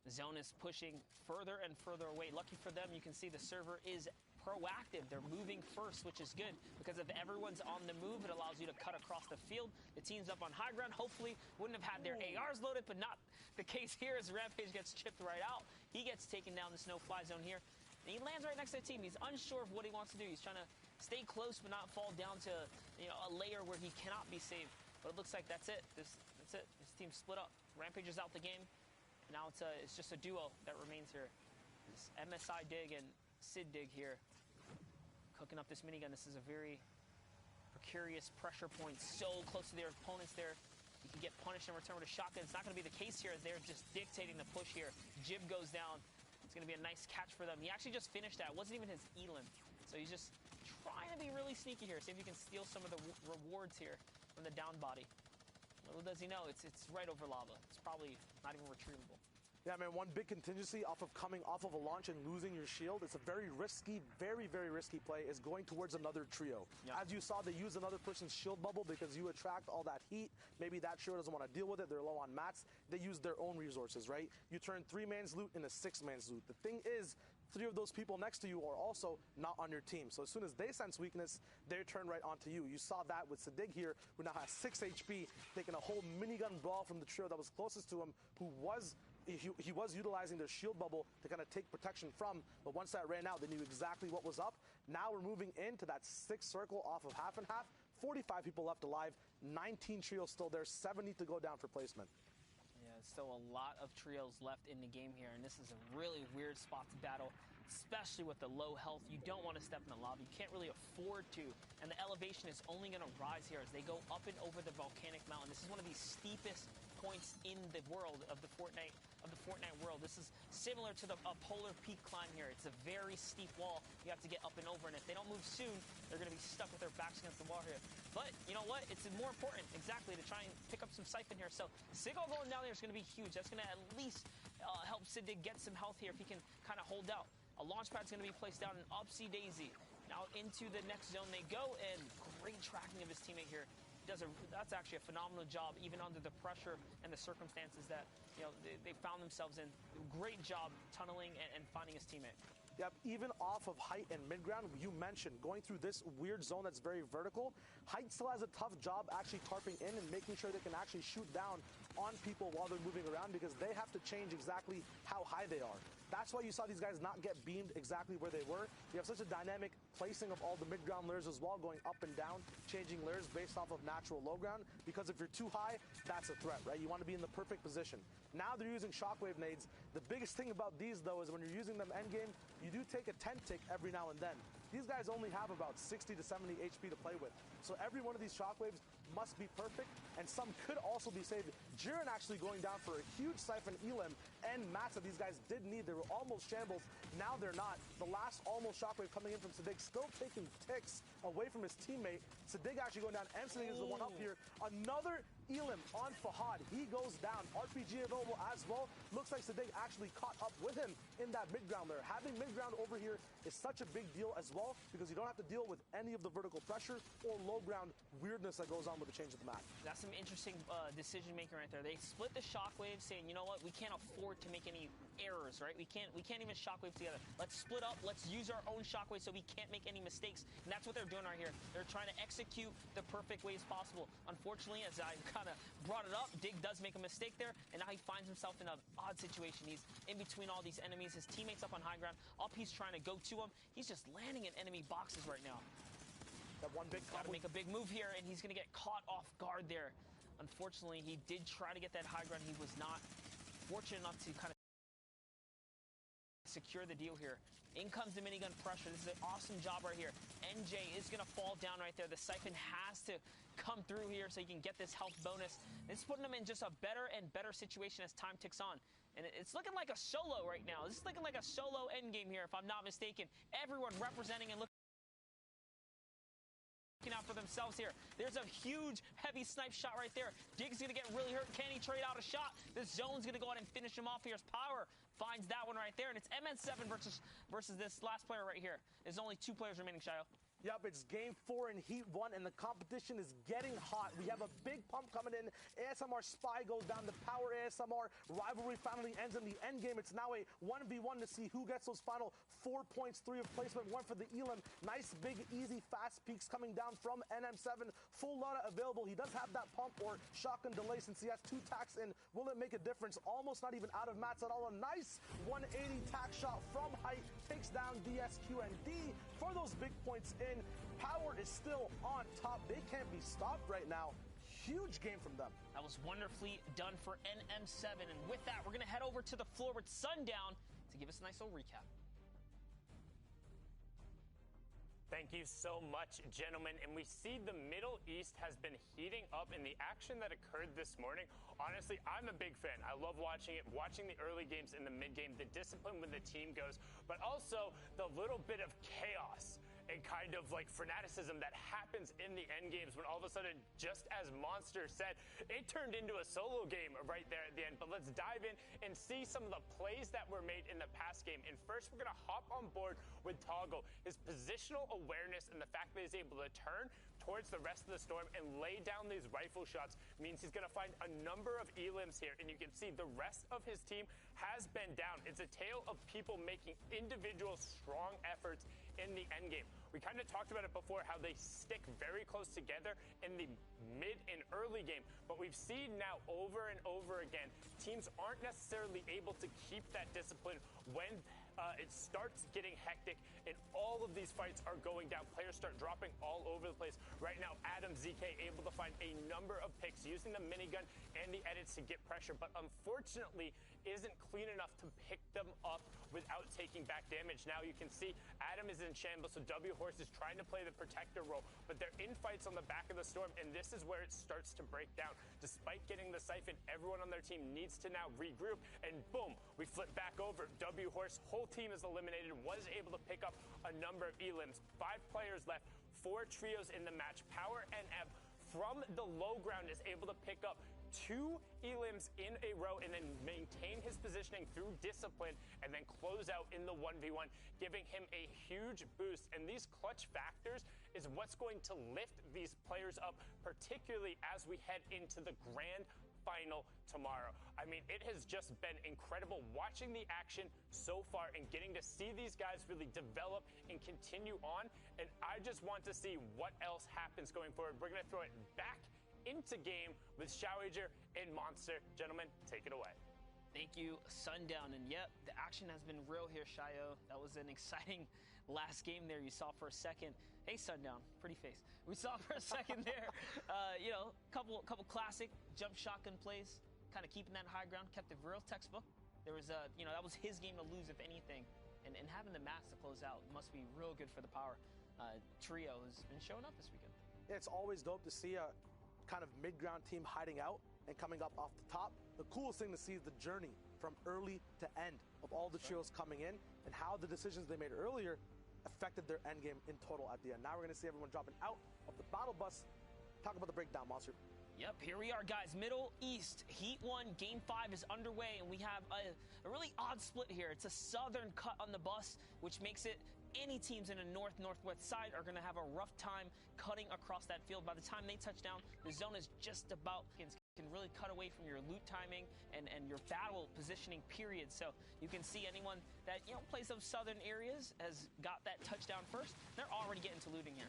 The zone is pushing further and further away. Lucky for them, you can see the server is proactive. They're moving first, which is good, because if everyone's on the move, it allows you to cut across the field. The team's up on high ground. Hopefully wouldn't have had their ARs loaded, but not the case here, as Rampage gets chipped right out. He gets taken down this no-fly zone here, and he lands right next to the team. He's unsure of what he wants to do. He's trying to stay close but not fall down to a layer where he cannot be saved. But it looks like that's it. That's it. This team split up. Rampage is out the game. Now it's just a duo that remains here. This MSI Dig and Sid Dig here, cooking up this minigun. This is a very precarious pressure point, so close to their opponents there. You can get punished in return with a shotgun. It's not going to be the case here, as they're just dictating the push here. Jib goes down. It's going to be a nice catch for them. He actually just finished that. It wasn't even his elim. So he's just trying to be really sneaky here. See if he can steal some of the rewards here from the down body. Little does he know, it's right over lava. It's probably not even retrievable. Yeah, man, one big contingency off of coming off of a launch and losing your shield. It's a very risky, very, very risky play, is going towards another trio. Yep. As you saw, they use another person's shield bubble because you attract all that heat. Maybe that trio doesn't want to deal with it. They're low on mats. They use their own resources, right? You turn 3-man's loot into 6-man's loot. The thing is, 3 of those people next to you are also not on your team. So as soon as they sense weakness, they turn right onto you. You saw that with Sadig here, who now has 6 HP, taking a whole minigun brawl from the trio that was closest to him, who was he was utilizing their shield bubble to kind of take protection from, but once that ran out, they knew exactly what was up. Now we're moving into that 6 circle off of half and half. 45 people left alive, 19 trios still there, 70 to go down for placement. Yeah, still a lot of trios left in the game here, and this is a really weird spot to battle, especially with the low health. You don't want to step in the lava. You can't really afford to, and the elevation is only going to rise here as they go up and over the volcanic mountain. This is one of the steepest points in the world of the Fortnite world. This is similar to the polar peak climb here. It's a very steep wall you have to get up and over, and if they don't move soon, they're going to be stuck with their backs against the wall here. But you know what? It's more important, exactly, to try and pick up some siphon here. So Sigil going down there is going to be huge. That's going to at least help Sidig get some health here if he can kind of hold out. A launch pad's going to be placed down in Upsy Daisy. Now into the next zone they go, and great tracking of his teammate here. That's actually a phenomenal job, even under the pressure and the circumstances that they found themselves in. Great job tunneling and finding his teammate. Yep, even off of height and mid-ground, you mentioned going through this weird zone that's very vertical. Height still has a tough job actually tarping in and making sure they can actually shoot down on people while they're moving around because they have to change exactly how high they are. That's why you saw these guys not get beamed exactly where they were. You have such a dynamic placing of all the mid-ground layers as well, going up and down, changing layers based off of natural low ground, because if you're too high, that's a threat, right? You want to be in the perfect position. Now they're using shockwave nades. The biggest thing about these, though, is when you're using them endgame, you do take a 10 tick every now and then. These guys only have about 60 to 70 HP to play with. So every one of these shockwaves must be perfect, and some could also be saved. Jiren actually going down for a huge Siphon Elim and mats that these guys did need. They were almost shambles. Now they're not. The last almost shockwave coming in from Sadiq, still taking ticks away from his teammate. Sadiq actually going down. Sadiq is the one up here. Another Elim on Fahad. He goes down. RPG available as well. Looks like Sadiq actually caught up with him in that mid-ground there. Having mid-ground over here is such a big deal as well because you don't have to deal with any of the vertical pressure or low-ground weirdness that goes on with the change of the map. That's some interesting decision making right there. They split the shockwave, saying, you know what, we can't afford to make any errors, right? We can't even shockwave together. Let's split up. Let's use our own shockwave so we can't make any mistakes. And that's what they're doing right here. They're trying to execute the perfect ways possible. Unfortunately, as I kind of brought it up, Dig does make a mistake there, and now he finds himself in an odd situation. He's in between all these enemies. His teammate's up on high ground. Up, he's trying to go to him. He's just landing in enemy boxes right now. That one big Got to make a big move here, and he's going to get caught off guard there. Unfortunately, he did try to get that high ground. He was not fortunate enough to kind of secure the deal here. In comes the minigun pressure. This is an awesome job right here. NJ is going to fall down right there. The Siphon has to come through here so he can get this health bonus. It's putting him in just a better and better situation as time ticks on. And it's looking like a solo right now. This is looking like a solo endgame here, if I'm not mistaken. Everyone representing and looking out for themselves here. There's a huge, heavy snipe shot right there. Dig's going to get really hurt. Can he trade out a shot? The zone's going to go out and finish him off here as Power finds that one right there. And it's MN7 versus this last player right here. There's only 2 players remaining, Shayo. Yep, it's game 4 in Heat 1, and the competition is getting hot. We have a big pump coming in. ASMR Spy goes down. The Power ASMR rivalry finally ends in the end game. It's now a 1v1 to see who gets those final 4 points, 3 of placement, 1 for the Elim. Nice, big, easy, fast peaks coming down from NM7. Full Lotta available. He does have that pump or shotgun delay since he has 2 tacks in. Will it make a difference? Almost not even out of mats at all. A nice 180 tack shot from height. Takes down DSQ and D for those big points in. Power is still on top. They can't be stopped right now. Huge game from them. That was wonderfully done for NM7. And with that, we're going to head over to the floor with Sundown to give us a nice little recap. Thank you so much, gentlemen. And we see the Middle East has been heating up in the action that occurred this morning. Honestly, I'm a big fan. I love watching it, watching the early games and the mid game, the discipline when the team goes, but also the little bit of chaos and kind of like fanaticism that happens in the end games when all of a sudden, just as Monster said, it turned into a solo game right there at the end. But let's dive in and see some of the plays that were made in the past game. And first, we're going to hop on board with Toggle. His positional awareness and the fact that he's able to turn towards the rest of the storm and lay down these rifle shots means he's going to find a number of elims here. And you can see the rest of his team has been down. It's a tale of people making individual strong efforts in the end game. We kind of talked about it before, how they stick very close together in the mid and early game, but we've seen now over and over again, teams aren't necessarily able to keep that discipline when it starts getting hectic and all of these fights are going down. Players start dropping all over the place. Right now, Adam ZK able to find a number of picks using the minigun and the edits to get pressure, but unfortunately isn't clean enough to pick them up without taking back damage. Now you can see Adam is in shambles, so W Horse is trying to play the protector role, but they're in fights on the back of the storm, and this is where it starts to break down. Despite getting the Siphon, everyone on their team needs to now regroup, and boom, we flip back over. W Horse, whole team is eliminated, was able to pick up a number of elims. 5 players left, 4 trios in the match. Power and Ebb from the low ground is able to pick up 2 elims in a row and then maintain his positioning through discipline and then close out in the 1v1, giving him a huge boost. And these clutch factors is what's going to lift these players up, particularly as we head into the grand final tomorrow. I mean, it has just been incredible watching the action so far and getting to see these guys really develop and continue on. And I just want to see what else happens going forward. We're going to throw it back into game with Showager and Monster. Gentlemen, take it away. Thank you, Sundown. And yep, the action has been real here, Shayo. That was an exciting last game there. You saw for a second. Hey, Sundown, pretty face. We saw for a second there, couple classic jump shotgun plays, kind of keeping that high ground, kept it real textbook. There was that was his game to lose, if anything. And having the mass to close out must be real good for the power. Trio has been showing up this weekend. It's always dope to see a kind of mid-ground team hiding out and coming up off the top. The coolest thing to see is the journey from early to end of all the trios coming in and how the decisions they made earlier affected their end game in total at the end. Now we're going to see everyone dropping out of the battle bus. Talk about the breakdown, Monster. Yep, here we are, guys. Middle East, Heat 1, Game 5 is underway, and we have a really odd split here. It's a southern cut on the bus, which makes it any teams in the northwest side are going to have a rough time cutting across that field. By the time they touch down, the zone is just about can really cut away from your loot timing and your battle positioning period. So you can see anyone that plays those southern areas has got that touchdown first. They're already getting to looting here.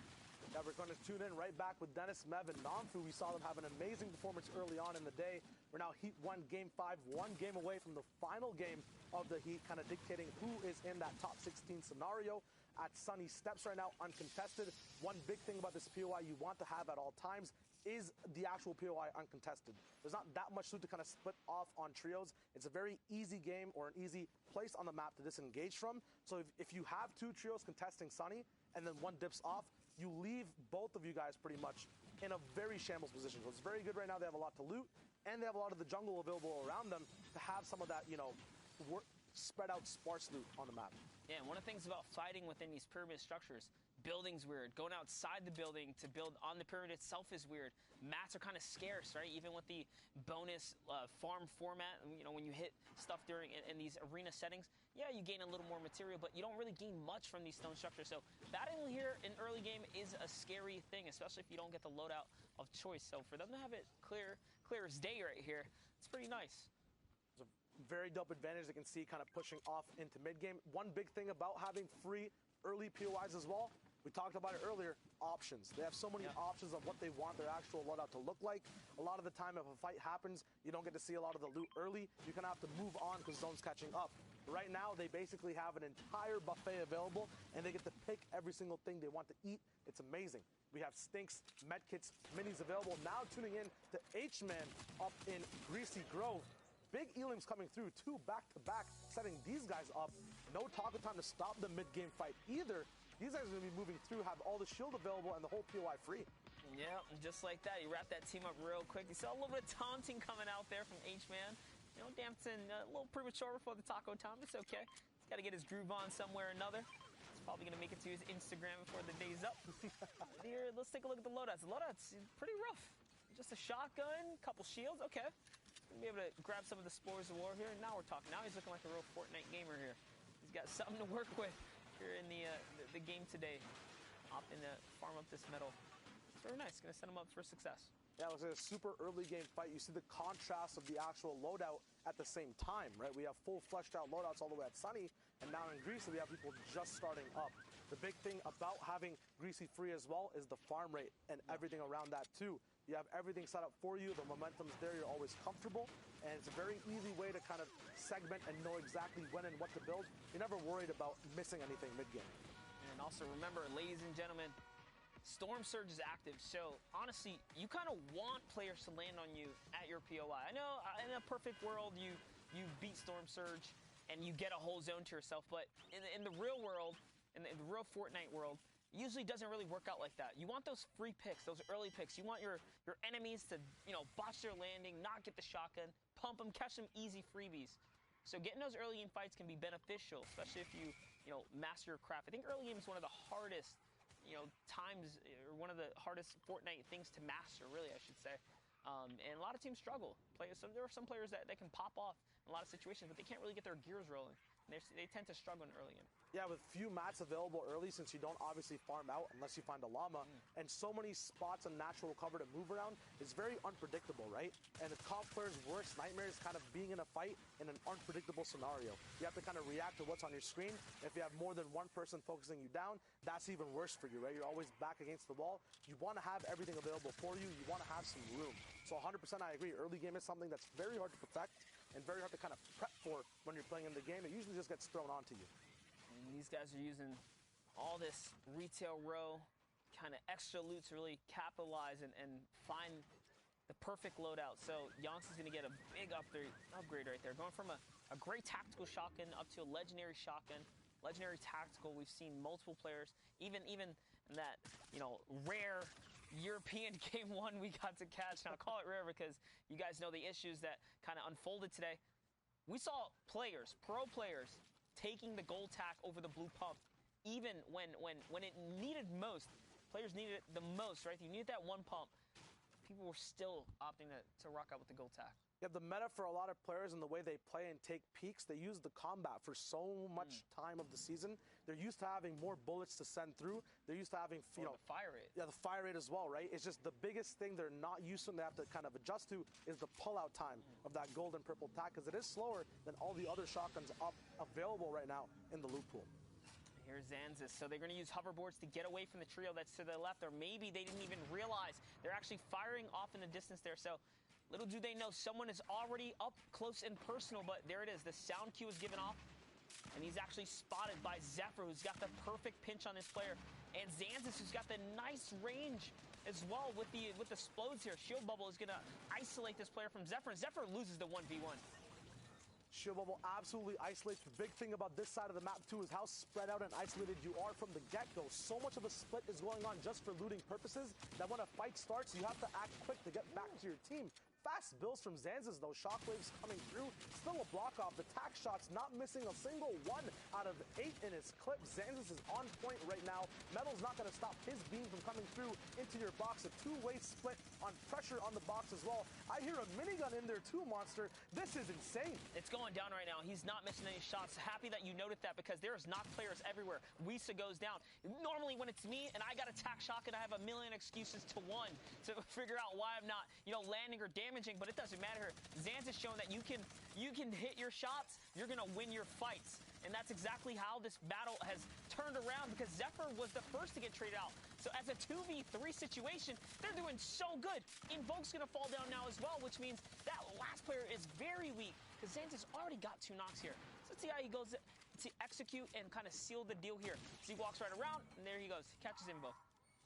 Yeah, we're going to tune in right back with Dennis, Mev, and Namfu. We saw them have an amazing performance early on in the day. We're now Heat 1, Game 5, one game away from the final game of the Heat, kind of dictating who is in that top 16 scenario. At Sunny Steps right now, uncontested. One big thing about this POI you want to have at all times is the actual POI uncontested. There's not that much loot to kind of split off on trios. It's a very easy game or an easy place on the map to disengage from. So if you have two trios contesting Sunny and then one dips off, you leave both of you guys pretty much in a very shambles position. So it's very good right now. They have a lot to loot, and they have a lot of the jungle available around them to have some of that, spread out sparse loot on the map. Yeah, and one of the things about fighting within these pyramid structures, building's weird. Going outside the building to build on the pyramid itself is weird. Mats are kind of scarce, right? Even with the bonus farm format, when you hit stuff during in these arena settings, yeah, you gain a little more material, but you don't really gain much from these stone structures. So battling here in early game is a scary thing, especially if you don't get the loadout of choice. So for them to have it clear as day right here, it's pretty nice. Very dope advantage they can see kind of pushing off into mid-game. One big thing about having free early POIs as well, we talked about it earlier, options. They have so many options of what they want their actual loadout to look like. A lot of the time if a fight happens, you don't get to see a lot of the loot early. You kind of have to move on because zone's catching up. Right now, they basically have an entire buffet available, and they get to pick every single thing they want to eat. It's amazing. We have stinks, medkits, minis available. Now tuning in to H-Man up in Greasy Grove. Big Elim's coming through, two back-to-back, setting these guys up. No taco time to stop the mid-game fight either. These guys are going to be moving through, have all the shield available, and the whole POI free. Yeah, just like that. You wrap that team up real quick. You saw a little bit of taunting coming out there from H-Man. Dampton a little premature before the taco time. It's okay. He's got to get his groove on somewhere or another. He's probably going to make it to his Instagram before the day's up. Here, let's take a look at the loadouts. The loadouts pretty rough. Just a shotgun, couple shields. Okay. Be able to grab some of the spores of war here. Now we're talking. Now he's looking like a real Fortnite gamer here. He's got something to work with here in the game today. Opting to farm up this metal. It's very nice. Going to set him up for success. Yeah, it was a super early game fight. You see the contrast of the actual loadout at the same time, right? We have full fleshed out loadouts all the way at Sunny, and now in Greasy we have people just starting up. The big thing about having Greasy free as well is the farm rate and everything around that too. You have everything set up for you. The momentum's there. You're always comfortable. And it's a very easy way to kind of segment and know exactly when and what to build. You're never worried about missing anything mid-game. And also remember, ladies and gentlemen, Storm Surge is active. So honestly, you kind of want players to land on you at your POI. I know in a perfect world, you beat Storm Surge and you get a whole zone to yourself. But in the real world, in the real Fortnite world, usually doesn't really work out like that. You want those free picks, those early picks. You want your enemies to, botch their landing, not get the shotgun, pump them, catch them easy freebies. So getting those early game fights can be beneficial, especially if you, master your craft. I think early game is one of the hardest, times, or one of the hardest Fortnite things to master, really, I should say. And a lot of teams struggle. There are some players that can pop off in a lot of situations, but they can't really get their gears rolling They tend to struggle in early game. Yeah, with few mats available early, since you don't obviously farm out unless you find a llama, and so many spots and natural cover to move around, it's very unpredictable, right? And the comp player's worst nightmare is kind of being in a fight in an unpredictable scenario. You have to kind of react to what's on your screen. If you have more than one person focusing you down, that's even worse for you, right? You're always back against the wall. You want to have everything available for you. You want to have some room. So 100% I agree. Early game is something that's very hard to protect and very hard to kind of prep for when you're playing in the game. It usually just gets thrown onto you. And these guys are using all this retail row, kind of extra loot to really capitalize and find the perfect loadout. So Yonks is going to get a big upgrade right there. Going from a great tactical shotgun up to a legendary shotgun, legendary tactical. We've seen multiple players, even in that, rare European game one we got to catch. Now, I call it rare because you guys know the issues that kind of unfolded today. We saw players, pro players, taking the gold tack over the blue pump, even when it needed most. Players needed it the most, right? You needed that one pump. People were still opting to rock out with the gold tack. Yeah, the meta for a lot of players and the way they play and take peaks, they use the combat for so much time of the season. They're used to having more bullets to send through. They're used to having, the fire rate. Yeah, the fire rate as well, right? It's just the biggest thing they're not used to and they have to kind of adjust to is the pullout time of that gold and purple tack, because it is slower than all the other shotguns available right now in the loot pool. Here's Zanzis. So they're going to use hoverboards to get away from the trio that's to their left, or maybe they didn't even realize they're actually firing off in the distance there. So little do they know, someone is already up close and personal, but there it is. The sound cue is given off, and he's actually spotted by Zephyr, who's got the perfect pinch on his player, and Zanzis, who's got the nice range as well with the explodes here. Shield Bubble is going to isolate this player from Zephyr, and Zephyr loses the 1v1. Shield Bubble absolutely isolates. The big thing about this side of the map, too, is how spread out and isolated you are from the get-go. So much of a split is going on just for looting purposes that when a fight starts, you have to act quick to get back to your team. Fast builds from Zanzis, though. Shockwaves coming through. Still a block off. The tack shots not missing a single one out of 8 in his clip. Zanzis is on point right now. Metal's not going to stop his beam from coming through into your box. A two-way split on pressure on the box as well. I hear a minigun in there too, Monster. This is insane. It's going down right now. He's not missing any shots. Happy that you noted that, because there's knock players everywhere. Wisa goes down. Normally when it's me and I got a tack shotgun, I have a million excuses to figure out why I'm not, landing or damaging, but it doesn't matter. Zanz has shown that you can hit your shots, you're going to win your fights. And that's exactly how this battle has turned around, because Zephyr was the first to get traded out. So as a 2v3 situation, they're doing so good. Invoke's going to fall down now as well, which means that last player is very weak, because Zanz has already got 2 knocks here. So let's see how he goes to execute and kind of seal the deal here. So he walks right around, and there he goes. He catches Invoke.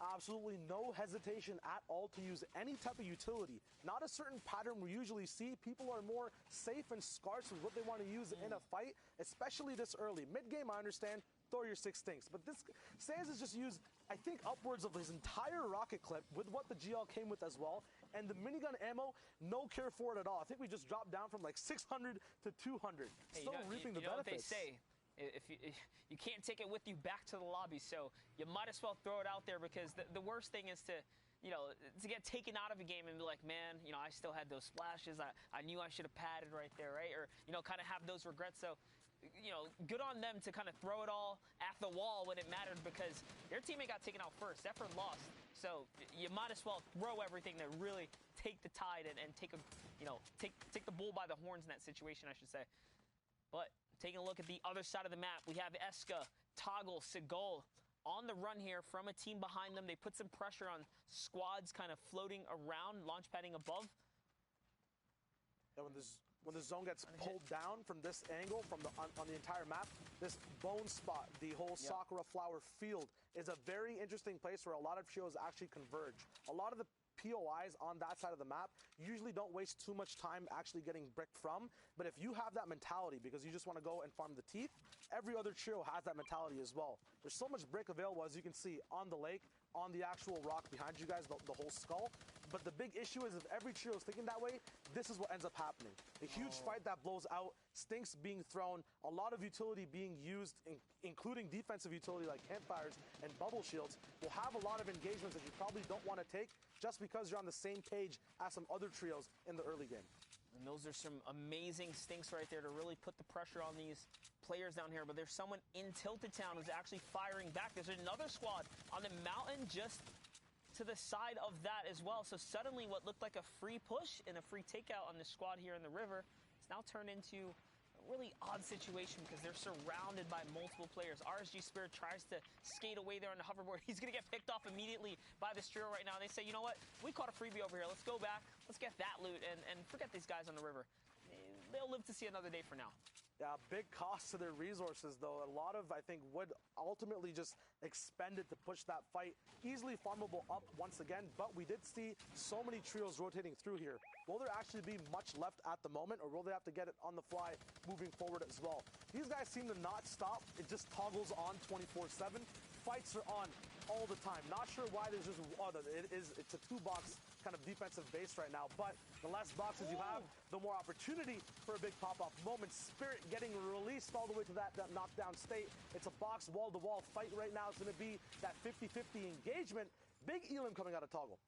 Absolutely no hesitation at all to use any type of utility. Not a certain pattern we usually see. People are more safe and scarce with what they want to use in a fight, especially this early. Mid-game, I understand, throw your 6 stinks. But this, Sans has just used, I think, upwards of his entire rocket clip with what the GL came with as well. And the minigun ammo, no care for it at all. I think we just dropped down from like 600 to 200. Hey, Still reaping the benefits. What they say. If you can't take it with you back to the lobby, so you might as well throw it out there, because the worst thing is to get taken out of a game and be like, man, I still had those splashes. I knew I should have padded right there, right? Or, kind of have those regrets. So, good on them to kind of throw it all at the wall when it mattered, because their teammate got taken out first. Zephyr lost. So you might as well throw everything to really take the tide and take take the bull by the horns in that situation, I should say. But taking a look at the other side of the map, we have Eska, Toggle, Seagull on the run here from a team behind them. They put some pressure on squads kind of floating around, launch padding above. And when the zone gets pulled down from this angle, from on the entire map, this bone spot, the whole Sakura flower field, is a very interesting place where a lot of trios actually converge. A lot of the POIs on that side of the map usually don't waste too much time actually getting bricked from, but if you have that mentality because you just want to go and farm the teeth, every other trio has that mentality as well. There's so much brick available, as you can see, on the lake, on the actual rock behind you guys, the whole skull. But the big issue is if every trio is thinking that way, this is what ends up happening. A huge fight that blows out, stinks being thrown, a lot of utility being used, including defensive utility like campfires and bubble shields, will have a lot of engagements that you probably don't want to take just because you're on the same page as some other trios in the early game. And those are some amazing stinks right there to really put the pressure on these players down here, but there's someone in Tilted Town who's actually firing back. There's another squad on the mountain just to the side of that as well. So suddenly what looked like a free push and a free takeout on the squad here in the river is now turned into a really odd situation because they're surrounded by multiple players. RSG Spirit tries to skate away there on the hoverboard. He's going to get picked off immediately by this trio right now. They say, you know what? We caught a freebie over here. Let's go back. Let's get that loot and forget these guys on the river. They'll live to see another day for now. Yeah, big cost to their resources, though. A lot of, I think, would ultimately just expended to push that fight. Easily farmable up once again, but we did see so many trios rotating through here. Will there actually be much left at the moment, or will they have to get it on the fly moving forward as well? These guys seem to not stop. It just toggles on 24/7. Fights are on all the time. Not sure why there's just it's a two-box kind of defensive base right now, but the less boxes you have, the more opportunity for a big pop-off moment. Spirit getting released all the way to that knockdown state. It's a box wall-to-wall fight right now. It's going to be that 50-50 engagement. Big Elim coming out of Toggle.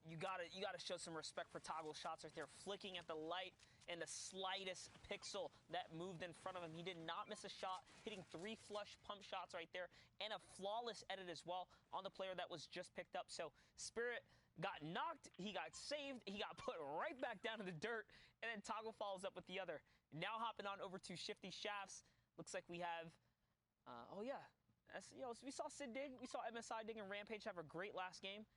You gotta show some respect for Toggle shots right there, flicking at the light and the slightest pixel that moved in front of him. He did not miss a shot, hitting 3 flush pump shots right there, and a flawless edit as well on the player that was just picked up. So Spirit got knocked, he got saved, he got put right back down in the dirt, and then Toggle follows up with the other. Now hopping on over to Shifty Shafts. Looks like we have, so we saw Sid dig, we saw MSI dig, and Rampage have a great last game.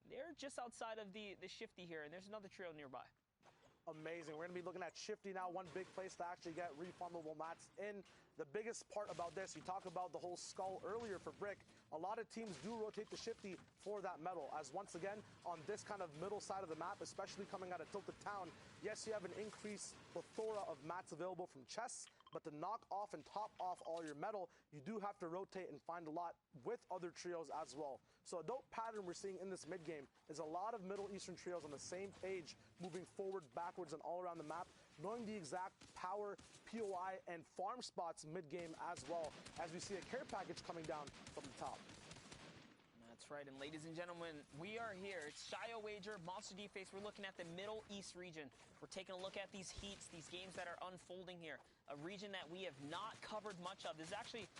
They're just outside of the Shifty here, and there's another trio nearby. Amazing. We're going to be looking at Shifty now, one big place to actually get reformable mats in. The biggest part about this, you talk about the whole skull earlier for Brick. A lot of teams do rotate the Shifty for that metal, as once again, on this kind of middle side of the map, especially coming out of Tilted Town, yes, you have an increased plethora of mats available from chests, but to knock off and top off all your metal, you do have to rotate and find a lot with other trios as well. So a dope pattern we're seeing in this mid game is a lot of Middle Eastern trios on the same page, moving forward, backwards, and all around the map, knowing the exact power, POI, and farm spots mid game as well, as we see a care package coming down from the top. That's right, and ladies and gentlemen, we are here. It's Shio Wager, Monster D-Face. We're looking at the Middle East region. We're taking a look at these heats, these games that are unfolding here. A region that we have not covered much of. This is actually...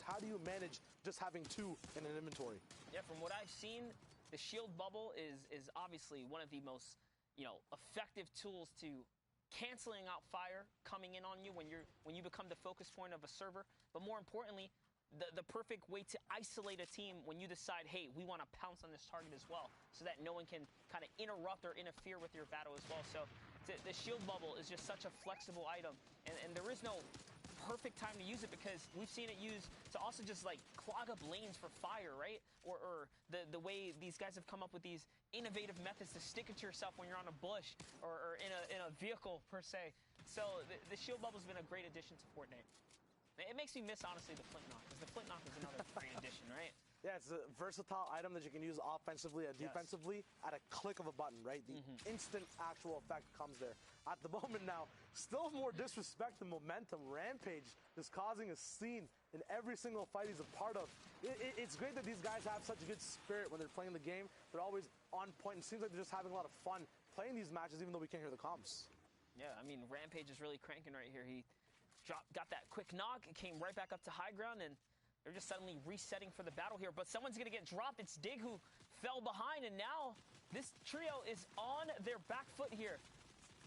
How do you manage just having 2 in an inventory? Yeah, from what I've seen, the shield bubble is obviously one of the most, effective tools to canceling out fire coming in on you when you become the focus point of a server. But more importantly, the perfect way to isolate a team when you decide, hey, we want to pounce on this target as well, so that no one can kind of interrupt or interfere with your battle as well. So the shield bubble is just such a flexible item, and there is no perfect time to use it because we've seen it used to also just like clog up lanes for fire, right? Or the way these guys have come up with these innovative methods to stick it to yourself when you're on a bush or in a vehicle per se. So the shield bubble's been a great addition to Fortnite. It makes me miss, honestly, the flint knock, because the flint knock is another great addition, right? Yeah, it's a versatile item that you can use offensively and defensively at a click of a button, right? The instant actual effect comes there. At the moment now, still more disrespect and momentum. Rampage is causing a scene in every single fight he's a part of. It's great that these guys have such a good spirit when they're playing the game. They're always on point. It seems like they're just having a lot of fun playing these matches, even though we can't hear the comms. Yeah, I mean, Rampage is really cranking right here. He got that quick knock, it came right back up to high ground, and they're just suddenly resetting for the battle here. But someone's going to get dropped. It's Dig who fell behind, and now this trio is on their back foot here.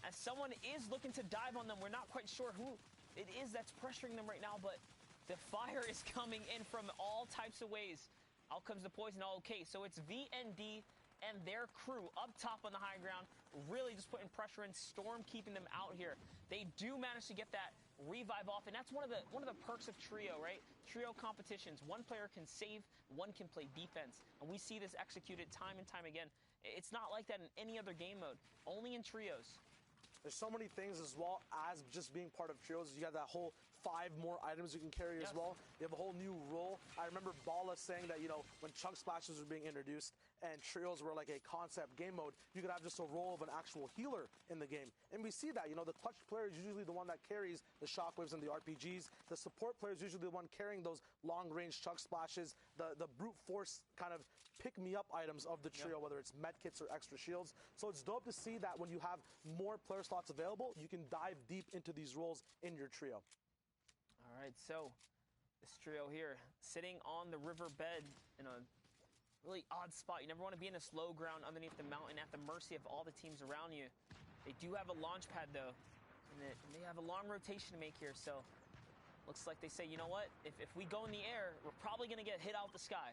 As someone is looking to dive on them, we're not quite sure who it is that's pressuring them right now, but the fire is coming in from all types of ways. Out comes the poison. Okay, so it's VND and their crew up top on the high ground, really just putting pressure in. Storm keeping them out here. They do manage to get that revive off, and that's one of the perks of trio, right? Trio competitions. One player can save, one can play defense, and we see this executed time and time again. It's not like that in any other game mode, only in trios. There's so many things as well as just being part of trios. You have that whole 5 more items you can carry as well. You have a whole new role. I remember Bala saying that, you know, when chunk splashes were being introduced and trios were like a concept game mode, you could have just a role of an actual healer in the game. And we see that, you know, the clutch player is usually the one that carries the shockwaves and the RPGs. The support player is usually the one carrying those long-range chunk splashes, the brute force kind of pick-me-up items of the trio, whether it's med kits or extra shields. So it's dope to see that when you have more player slots available, you can dive deep into these roles in your trio. All right, so this trio here, sitting on the riverbed in a really odd spot. You never want to be in this low ground underneath the mountain at the mercy of all the teams around you. They do have a launch pad, though, and they have a long rotation to make here, so looks like they say, you know what, if we go in the air, we're probably going to get hit out the sky.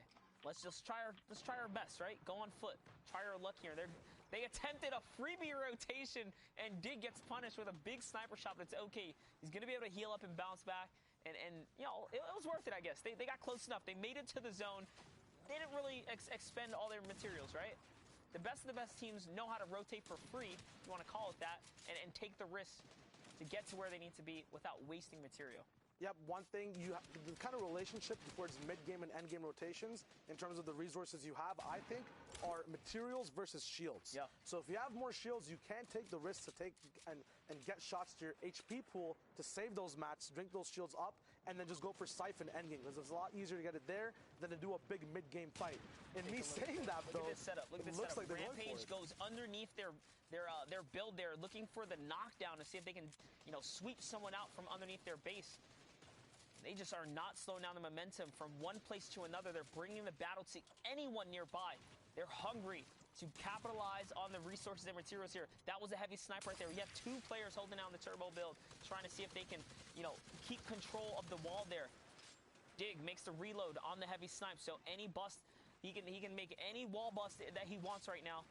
Let's try our best, right? Go on foot. Try our luck here. They attempted a freebie rotation, and Dig gets punished with a big sniper shot, but it's okay. He's going to be able to heal up and bounce back, and you know, it was worth it, I guess. They got close enough. They made it to the zone. They didn't really expend all their materials, right? The best of the best teams know how to rotate for free, if you want to call it that, and take the risk to get to where they need to be without wasting material. Yep, one thing, the kind of relationship towards mid-game and end-game rotations in terms of the resources you have, I think, are materials versus shields. Yeah. So if you have more shields, you can take the risk to take and get shots to your HP pool to save those mats, drink those shields up, and then just go for Siphon endgame, because it's a lot easier to get it there than to do a big mid-game fight. And me saying that, though, look at this setup. Look at this looks setup. like Rampage goes underneath their build there, looking for the knockdown to see if they can, you know, sweep someone out from underneath their base. They just are not slowing down the momentum from one place to another. They're bringing the battle to anyone nearby. They're hungry to capitalize on the resources and materials here. That was a heavy sniper right there. You have 2 players holding down the turbo build, trying to see if they can, you know, keep control of the wall there. Dig makes the reload on the heavy snipe, so any bust, he can make any wall bust that he wants right now.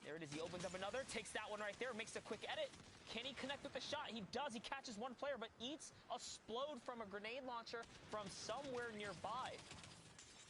There it is. He opens up another, takes that one right there, makes a quick edit. Can he connect with the shot? He does. He catches one player, but eats a explode from a grenade launcher from somewhere nearby.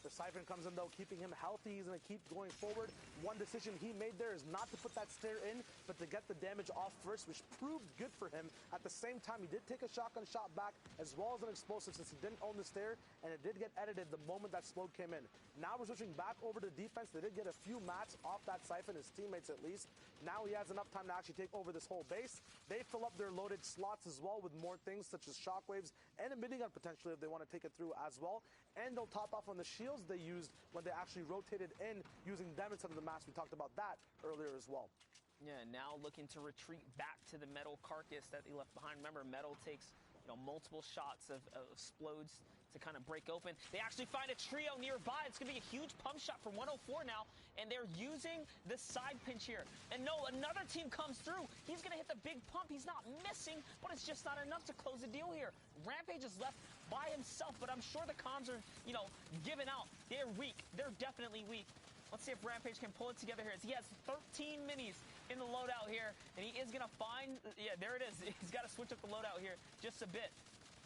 The Siphon comes in, though, keeping him healthy. He's going to keep going forward. One decision he made there is not to put that stair in, but to get the damage off first, which proved good for him. At the same time, he did take a shotgun shot back, as well as an explosive, since he didn't own the stair, and it did get edited the moment that explode came in. Now we're switching back over to defense. They did get a few mats off that Siphon, his teammates at least. Now he has enough time to actually take over this whole base. They fill up their loaded slots as well with more things such as shockwaves and a minigun potentially if they want to take it through as well. And they'll top off on the shields they used when they actually rotated in using them instead of the mats. We talked about that earlier as well. Yeah, now looking to retreat back to the metal carcass that they left behind. Remember, metal takes, you know, multiple shots of explodes to kind of break open. They actually find a trio nearby. It's going to be a huge pump shot from 104 now, and they're using the side pinch here. And no, another team comes through. He's going to hit the big pump. He's not missing, but it's just not enough to close the deal here. Rampage is left by himself, but I'm sure the comms are, you know, giving out. They're weak. They're definitely weak. Let's see if Rampage can pull it together here. He has 13 minis in the loadout here, and he is going to find, yeah, there it is. He's got to switch up the loadout here just a bit.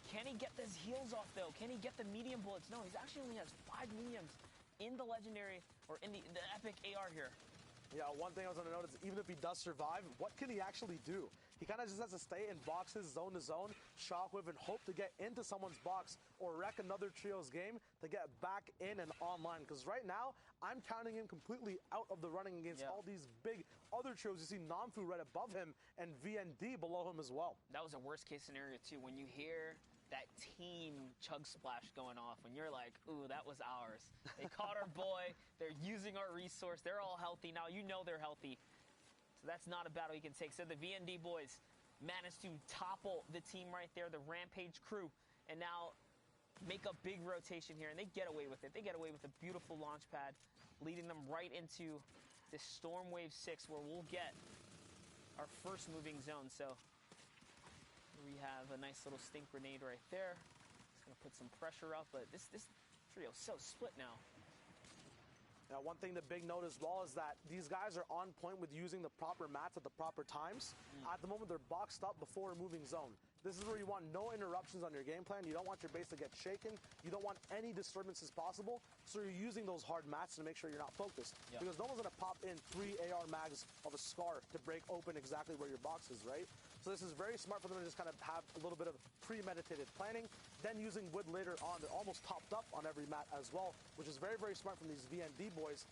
Can he get his heals off, though? Can he get the medium bullets? No, he actually only has 5 mediums in the legendary, or in the epic AR here. Yeah, one thing I was going to notice, even if he does survive, what can he actually do? He kind of just has to stay in boxes, zone to zone, shockwave, and hope to get into someone's box or wreck another trio's game to get back in and online. Because right now, I'm counting him completely out of the running against all these big other trios. You see Namfu right above him and VND below him as well. That was a worst-case scenario, too. When you hear that team chug splash going off, when you're like, ooh, that was ours. They caught our boy. They're using our resource. They're all healthy now. You know they're healthy. So that's not a battle he can take. So the VND boys managed to topple the team right there, the Rampage crew, and now make a big rotation here, and they get away with it. They get away with a beautiful launch pad, leading them right into this Storm Wave 6, where we'll get our first moving zone. So we have a nice little stink grenade right there. It's going to put some pressure up, but this trio is so split now. Now, one thing, the big note as well, is that these guys are on point with using the proper mats at the proper times. At the moment, they're boxed up before a moving zone. This is where you want no interruptions on your game plan. You don't want your base to get shaken. You don't want any disturbances possible. So you're using those hard mats to make sure you're not focused. Because no one's going to pop in 3 AR mags of a Scar to break open exactly where your box is, right? So this is very smart for them to just kind of have a little bit of premeditated planning, then using wood later on. They're almost topped up on every mat as well, which is very, very smart from these VND boys.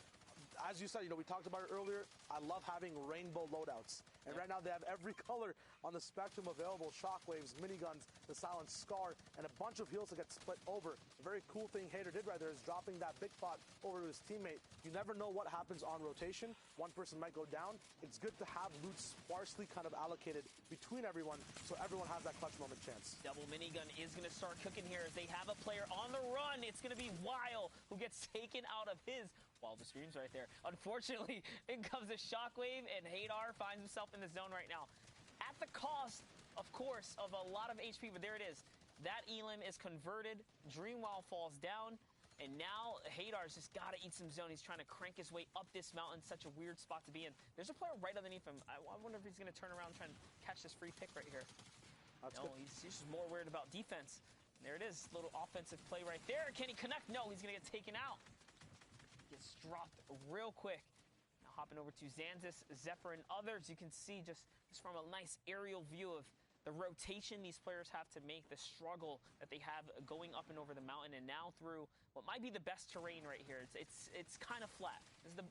As you said, we talked about it earlier. I love having rainbow loadouts. And right now they have every color on the spectrum available. Shockwaves, miniguns, the Silent Scar, and a bunch of heals that get split over. A very cool thing Hater did right there is dropping that big pot over to his teammate. You never know what happens on rotation. One person might go down. It's good to have loot sparsely kind of allocated between everyone so everyone has that clutch moment chance. Double minigun is going to start cooking here as they have a player on the run. It's going to be Weil who gets taken out of his Wildest Dreams right there. Unfortunately, in comes a Shockwave, and Hadar finds himself in the zone right now. At the cost, of course, of a lot of HP, but there it is. That Elim is converted. Dreamwild falls down, and now Hadar's just got to eat some zone. He's trying to crank his way up this mountain. Such a weird spot to be in. There's a player right underneath him. I wonder if he's going to turn around and try and catch this free pick right here. No, he's just more worried about defense. There it is, little offensive play right there. Can he connect? No, he's going to get taken out. Gets dropped real quick. Now hopping over to Zanzis, Zephyr, and others. You can see just from a nice aerial view of the rotation these players have to make, the struggle that they have going up and over the mountain, and now through what might be the best terrain right here. It's kind of flat.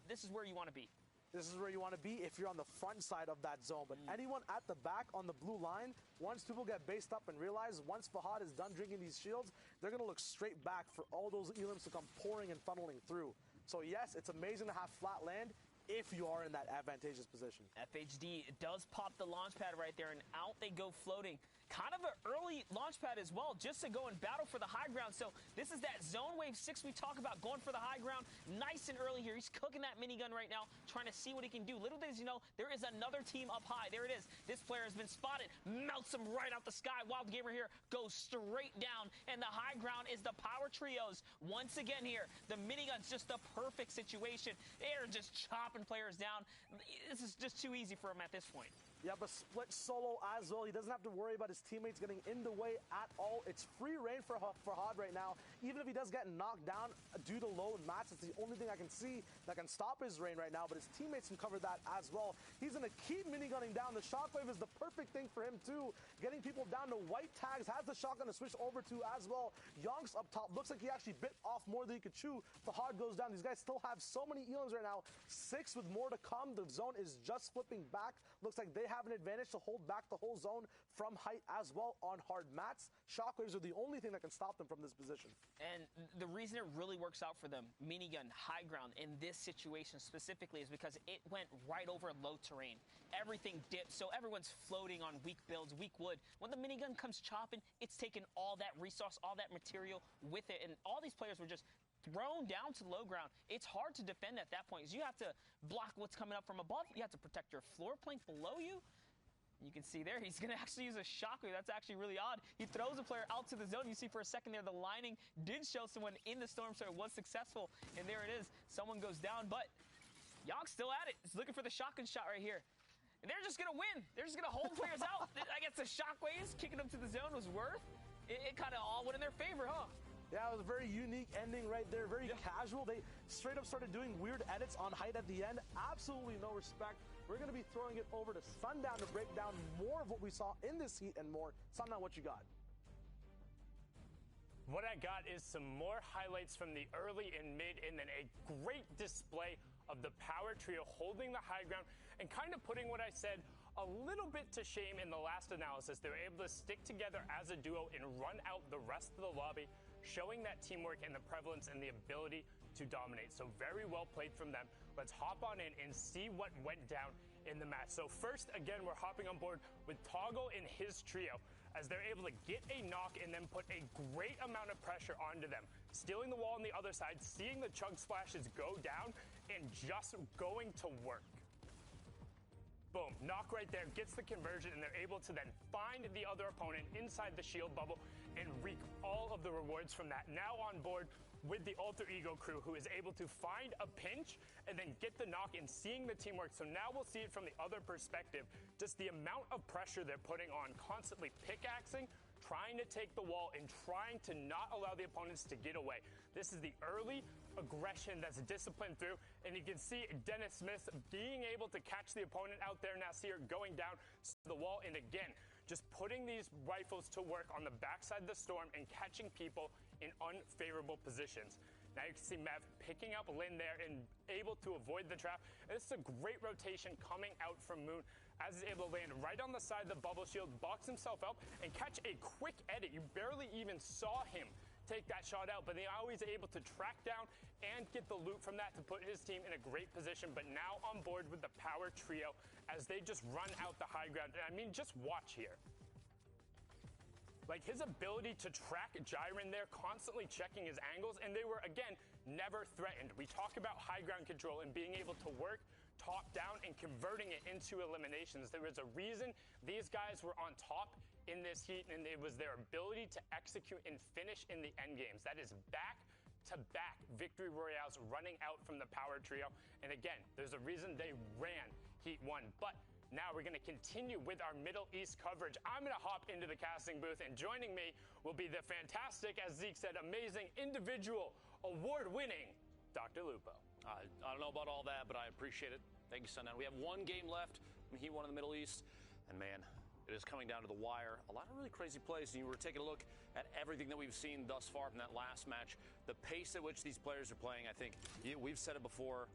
This is where you want to be. This is where you want to be if you're on the front side of that zone. But anyone at the back on the blue line, once people get based up and realize once Fahad is done drinking these shields, they're going to look straight back for all those Elims to come pouring and funneling through. So yes, it's amazing to have flat land if you are in that advantageous position. FHD does pop the launch pad right there, and out they go floating. Kind of an early launch pad as well, just to go and battle for the high ground. So this is that zone wave 6 we talk about, going for the high ground nice and early here. He's cooking that minigun right now, trying to see what he can do. Little does you know, there is another team up high. There it is. This player has been spotted, melts him right out the sky. Wild Gamer here goes straight down, and the high ground is the power trios. Once again here, the minigun's just the perfect situation. They're just chopping players down. This is just too easy for him at this point. You have a split solo as well. He doesn't have to worry about his teammates getting in the way at all. It's free reign for Fahad right now. Even if he does get knocked down due to low mats, it's the only thing I can see that can stop his reign right now. But his teammates can cover that as well. He's going to keep minigunning down. The Shockwave is the perfect thing for him too. Getting people down to white tags, has the shotgun to switch over to as well. Yonks up top. Looks like he actually bit off more than he could chew. Fahad goes down. These guys still have so many Elims right now. 6 with more to come. The zone is just flipping back. Looks like they have an advantage to hold back the whole zone from height as well on hard mats. Shockwaves are the only thing that can stop them from this position. And the reason it really works out for them, minigun, high ground, in this situation specifically, is because it went right over low terrain. Everything dipped, so everyone's floating on weak builds, weak wood. When the minigun comes chopping, it's taking all that resource, all that material with it, and all these players were just thrown down to low ground. It's hard to defend at that point because you have to block what's coming up from above. You have to protect your floor plank below you. You can see there, he's going to actually use a shockwave. That's actually really odd. He throws a player out to the zone. You see for a second there, the lining did show someone in the storm, so it was successful. And there it is. Someone goes down, but Yonk's still at it. He's looking for the shotgun shot right here. And they're just going to win. They're just going to hold players out. I guess the shockwaves kicking them to the zone was worth. It kind of all went in their favor, huh? Yeah, it was a very unique ending right there. Very casual. They straight up started doing weird edits on height at the end. Absolutely no respect. We're going to be throwing it over to Sundown to break down more of what we saw in this heat and more. Sundown, what you got? What I got is some more highlights from the early and mid, and then a great display of the power trio holding the high ground and kind of putting what I said a little bit to shame in the last analysis. They were able to stick together as a duo and run out the rest of the lobby, showing that teamwork and the prevalence and the ability to dominate. So very well played from them. Let's hop on in and see what went down in the match. So first, again, we're hopping on board with Toggle and his trio as they're able to get a knock and then put a great amount of pressure onto them. Stealing the wall on the other side, seeing the chug splashes go down, and just going to work. Boom, knock right there, gets the conversion, and they're able to then find the other opponent inside the shield bubble and reap all of the rewards from that. Now on board with the Alter Ego crew, who is able to find a pinch and then get the knock and seeing the teamwork. So now we'll see it from the other perspective. Just the amount of pressure they're putting on, constantly pickaxing, trying to take the wall and trying to not allow the opponents to get away. This is the early aggression that's disciplined through, and you can see Dennis Smith being able to catch the opponent out there. Now see her going down the wall, and again, just putting these rifles to work on the backside of the storm and catching people in unfavorable positions. Now you can see Mev picking up Lynn there and able to avoid the trap. And this is a great rotation coming out from Moon, as he's able to land right on the side of the bubble shield, box himself out, and catch a quick edit. You barely even saw him take that shot out, but now he's able to track down and get the loot from that to put his team in a great position. But now on board with the power trio as they just run out the high ground. And I mean, just watch here. Like, his ability to track Jiren there, constantly checking his angles, and they were, again, never threatened. We talk about high ground control and being able to work top down and converting it into eliminations. There was a reason these guys were on top in this heat, and it was their ability to execute and finish in the end games. That is back-to-back victory royales running out from the power trio. And again, there's a reason they ran Heat 1. But now we're going to continue with our Middle East coverage. I'm going to hop into the casting booth, and joining me will be the fantastic, as Zeke said, amazing, individual, award-winning Dr. Lupo. I don't know about all that, but I appreciate it. Thank you, Sundown. We have one game left from Heat 1 in the Middle East, and man, it is coming down to the wire. A lot of really crazy plays, and you were taking a look at everything that we've seen thus far from that last match. The pace at which these players are playing, I think, we've said it before.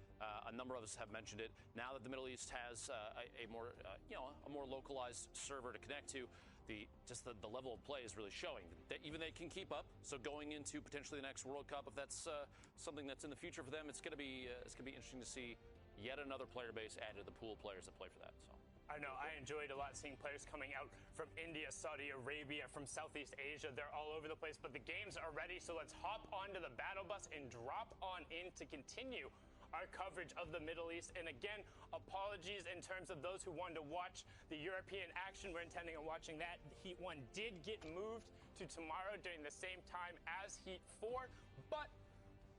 A number of us have mentioned it. Now that the Middle East has a more localized server to connect to, the level of play is really showing that even they can keep up. So going into potentially the next World Cup, if that's something that's in the future for them, it's going to be interesting to see yet another player base added to the pool of players that play for that. So. I know, I enjoyed a lot seeing players coming out from India, Saudi Arabia, from Southeast Asia. They're all over the place, but the games are ready, so let's hop onto the battle bus and drop on in to continue our coverage of the Middle East. And again, apologies in terms of those who wanted to watch the European action. We're intending on watching that. Heat 1 did get moved to tomorrow during the same time as Heat 4, but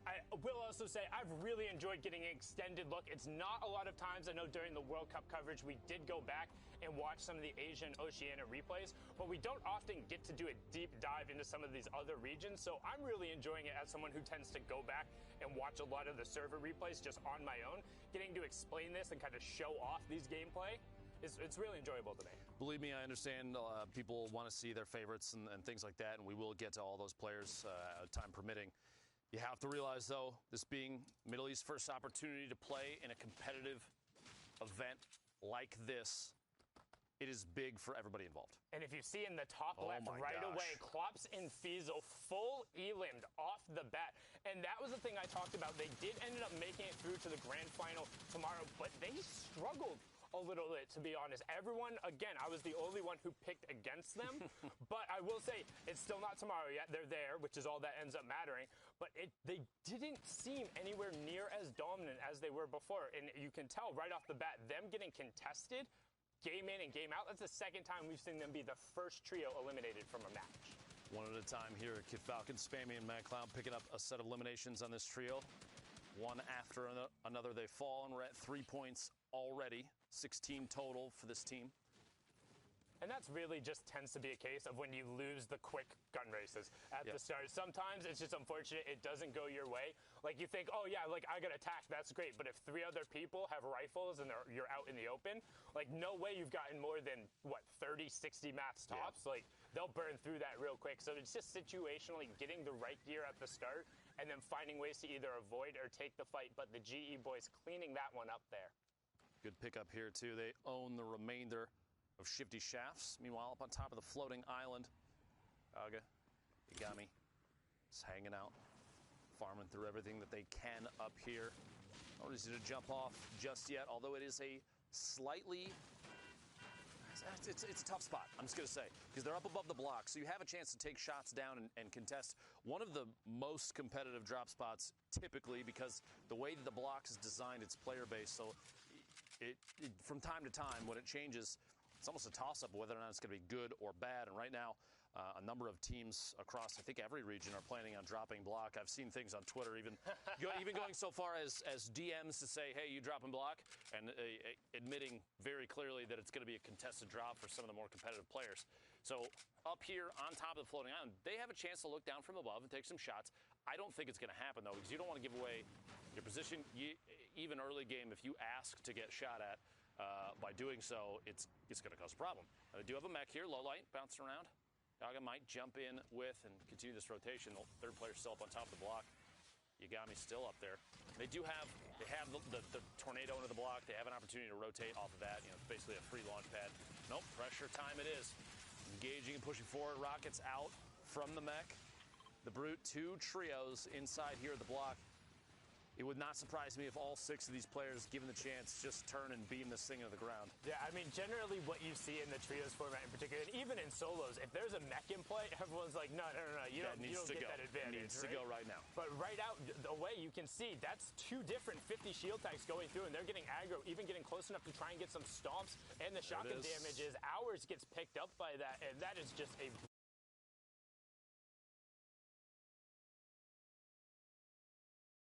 I will also say I've really enjoyed getting an extended look. It's not a lot of times. I know during the World Cup coverage we did go back and watch some of the Asia and Oceania replays, but we don't often get to do a deep dive into some of these other regions. So I'm really enjoying it as someone who tends to go back and watch a lot of the server replays just on my own. Getting to explain this and kind of show off these gameplay, it's really enjoyable to me. Believe me, I understand people want to see their favorites and things like that, and we will get to all those players, time permitting. You have to realize, though, this being Middle East's first opportunity to play in a competitive event like this, it is big for everybody involved. And if you see in the top left right away, Klops and Fiesel full elimed off the bat. And that was the thing I talked about. They did end up making it through to the grand final tomorrow, but they struggled a little bit, to be honest. Everyone, again, I was the only one who picked against them, but I will say it's still not tomorrow yet. They're there, which is all that ends up mattering, but they didn't seem anywhere near as dominant as they were before, and you can tell right off the bat, them getting contested game in and game out, that's the second time we've seen them be the first trio eliminated from a match. One at a time here at Kid Falcon. Spammy and Mad Clown picking up a set of eliminations on this trio. One after another, they fall, and we're at 3 points already. 16 total for this team. And that's really just tends to be a case of when you lose the quick gun races at the start. Sometimes it's just unfortunate it doesn't go your way. Like you think, oh yeah, like I got attacked, that's great. But if 3 other people have rifles and you're out in the open, like no way you've gotten more than, what, 30, 60 mats tops? Yeah. Like they'll burn through that real quick. So it's just situationally getting the right gear at the start and then finding ways to either avoid or take the fight. But the GE boys cleaning that one up there. Good pickup here, too. They own the remainder of Shifty Shafts. Meanwhile, up on top of the floating island, Aga, Igami, is hanging out, farming through everything that they can up here. Not easy to jump off just yet, although it is a slightly... It's a tough spot, I'm just going to say, because they're up above the block, so you have a chance to take shots down and contest one of the most competitive drop spots typically, because the way that the block is designed, it's player-based, so from time to time, when it changes, it's almost a toss-up whether or not it's going to be good or bad. And right now, a number of teams across, I think, every region are planning on dropping block. I've seen things on Twitter, even going so far as DMs to say, hey, you dropping block, and admitting very clearly that it's going to be a contested drop for some of the more competitive players. So up here on top of the floating island, they have a chance to look down from above and take some shots. I don't think it's going to happen, though, because you don't want to give away your position. Even early game, if you ask to get shot at by doing so, it's going to cause a problem. They do have a mech here, low light, bouncing around. Yaga might jump in with and continue this rotation. The third player still up on top of the block. Yagami's still up there. They have the tornado into the block. They have an opportunity to rotate off of that. It's basically a free launch pad. Nope, pressure time it is. Engaging and pushing forward. Rockets out from the mech. The Brute, 2 trios inside here at the block. It would not surprise me if all 6 of these players, given the chance, just turn and beam this thing into the ground. Yeah, I mean, generally what you see in the trios format in particular, and even in solos, if there's a mech in play, everyone's like, no, you don't get that advantage. Needs to go right now. But right out away, you can see that's 2 different 50 shield tags going through, and they're getting aggro, even getting close enough to try and get some stomps, and the shotgun damage is ours gets picked up by that, and that is just a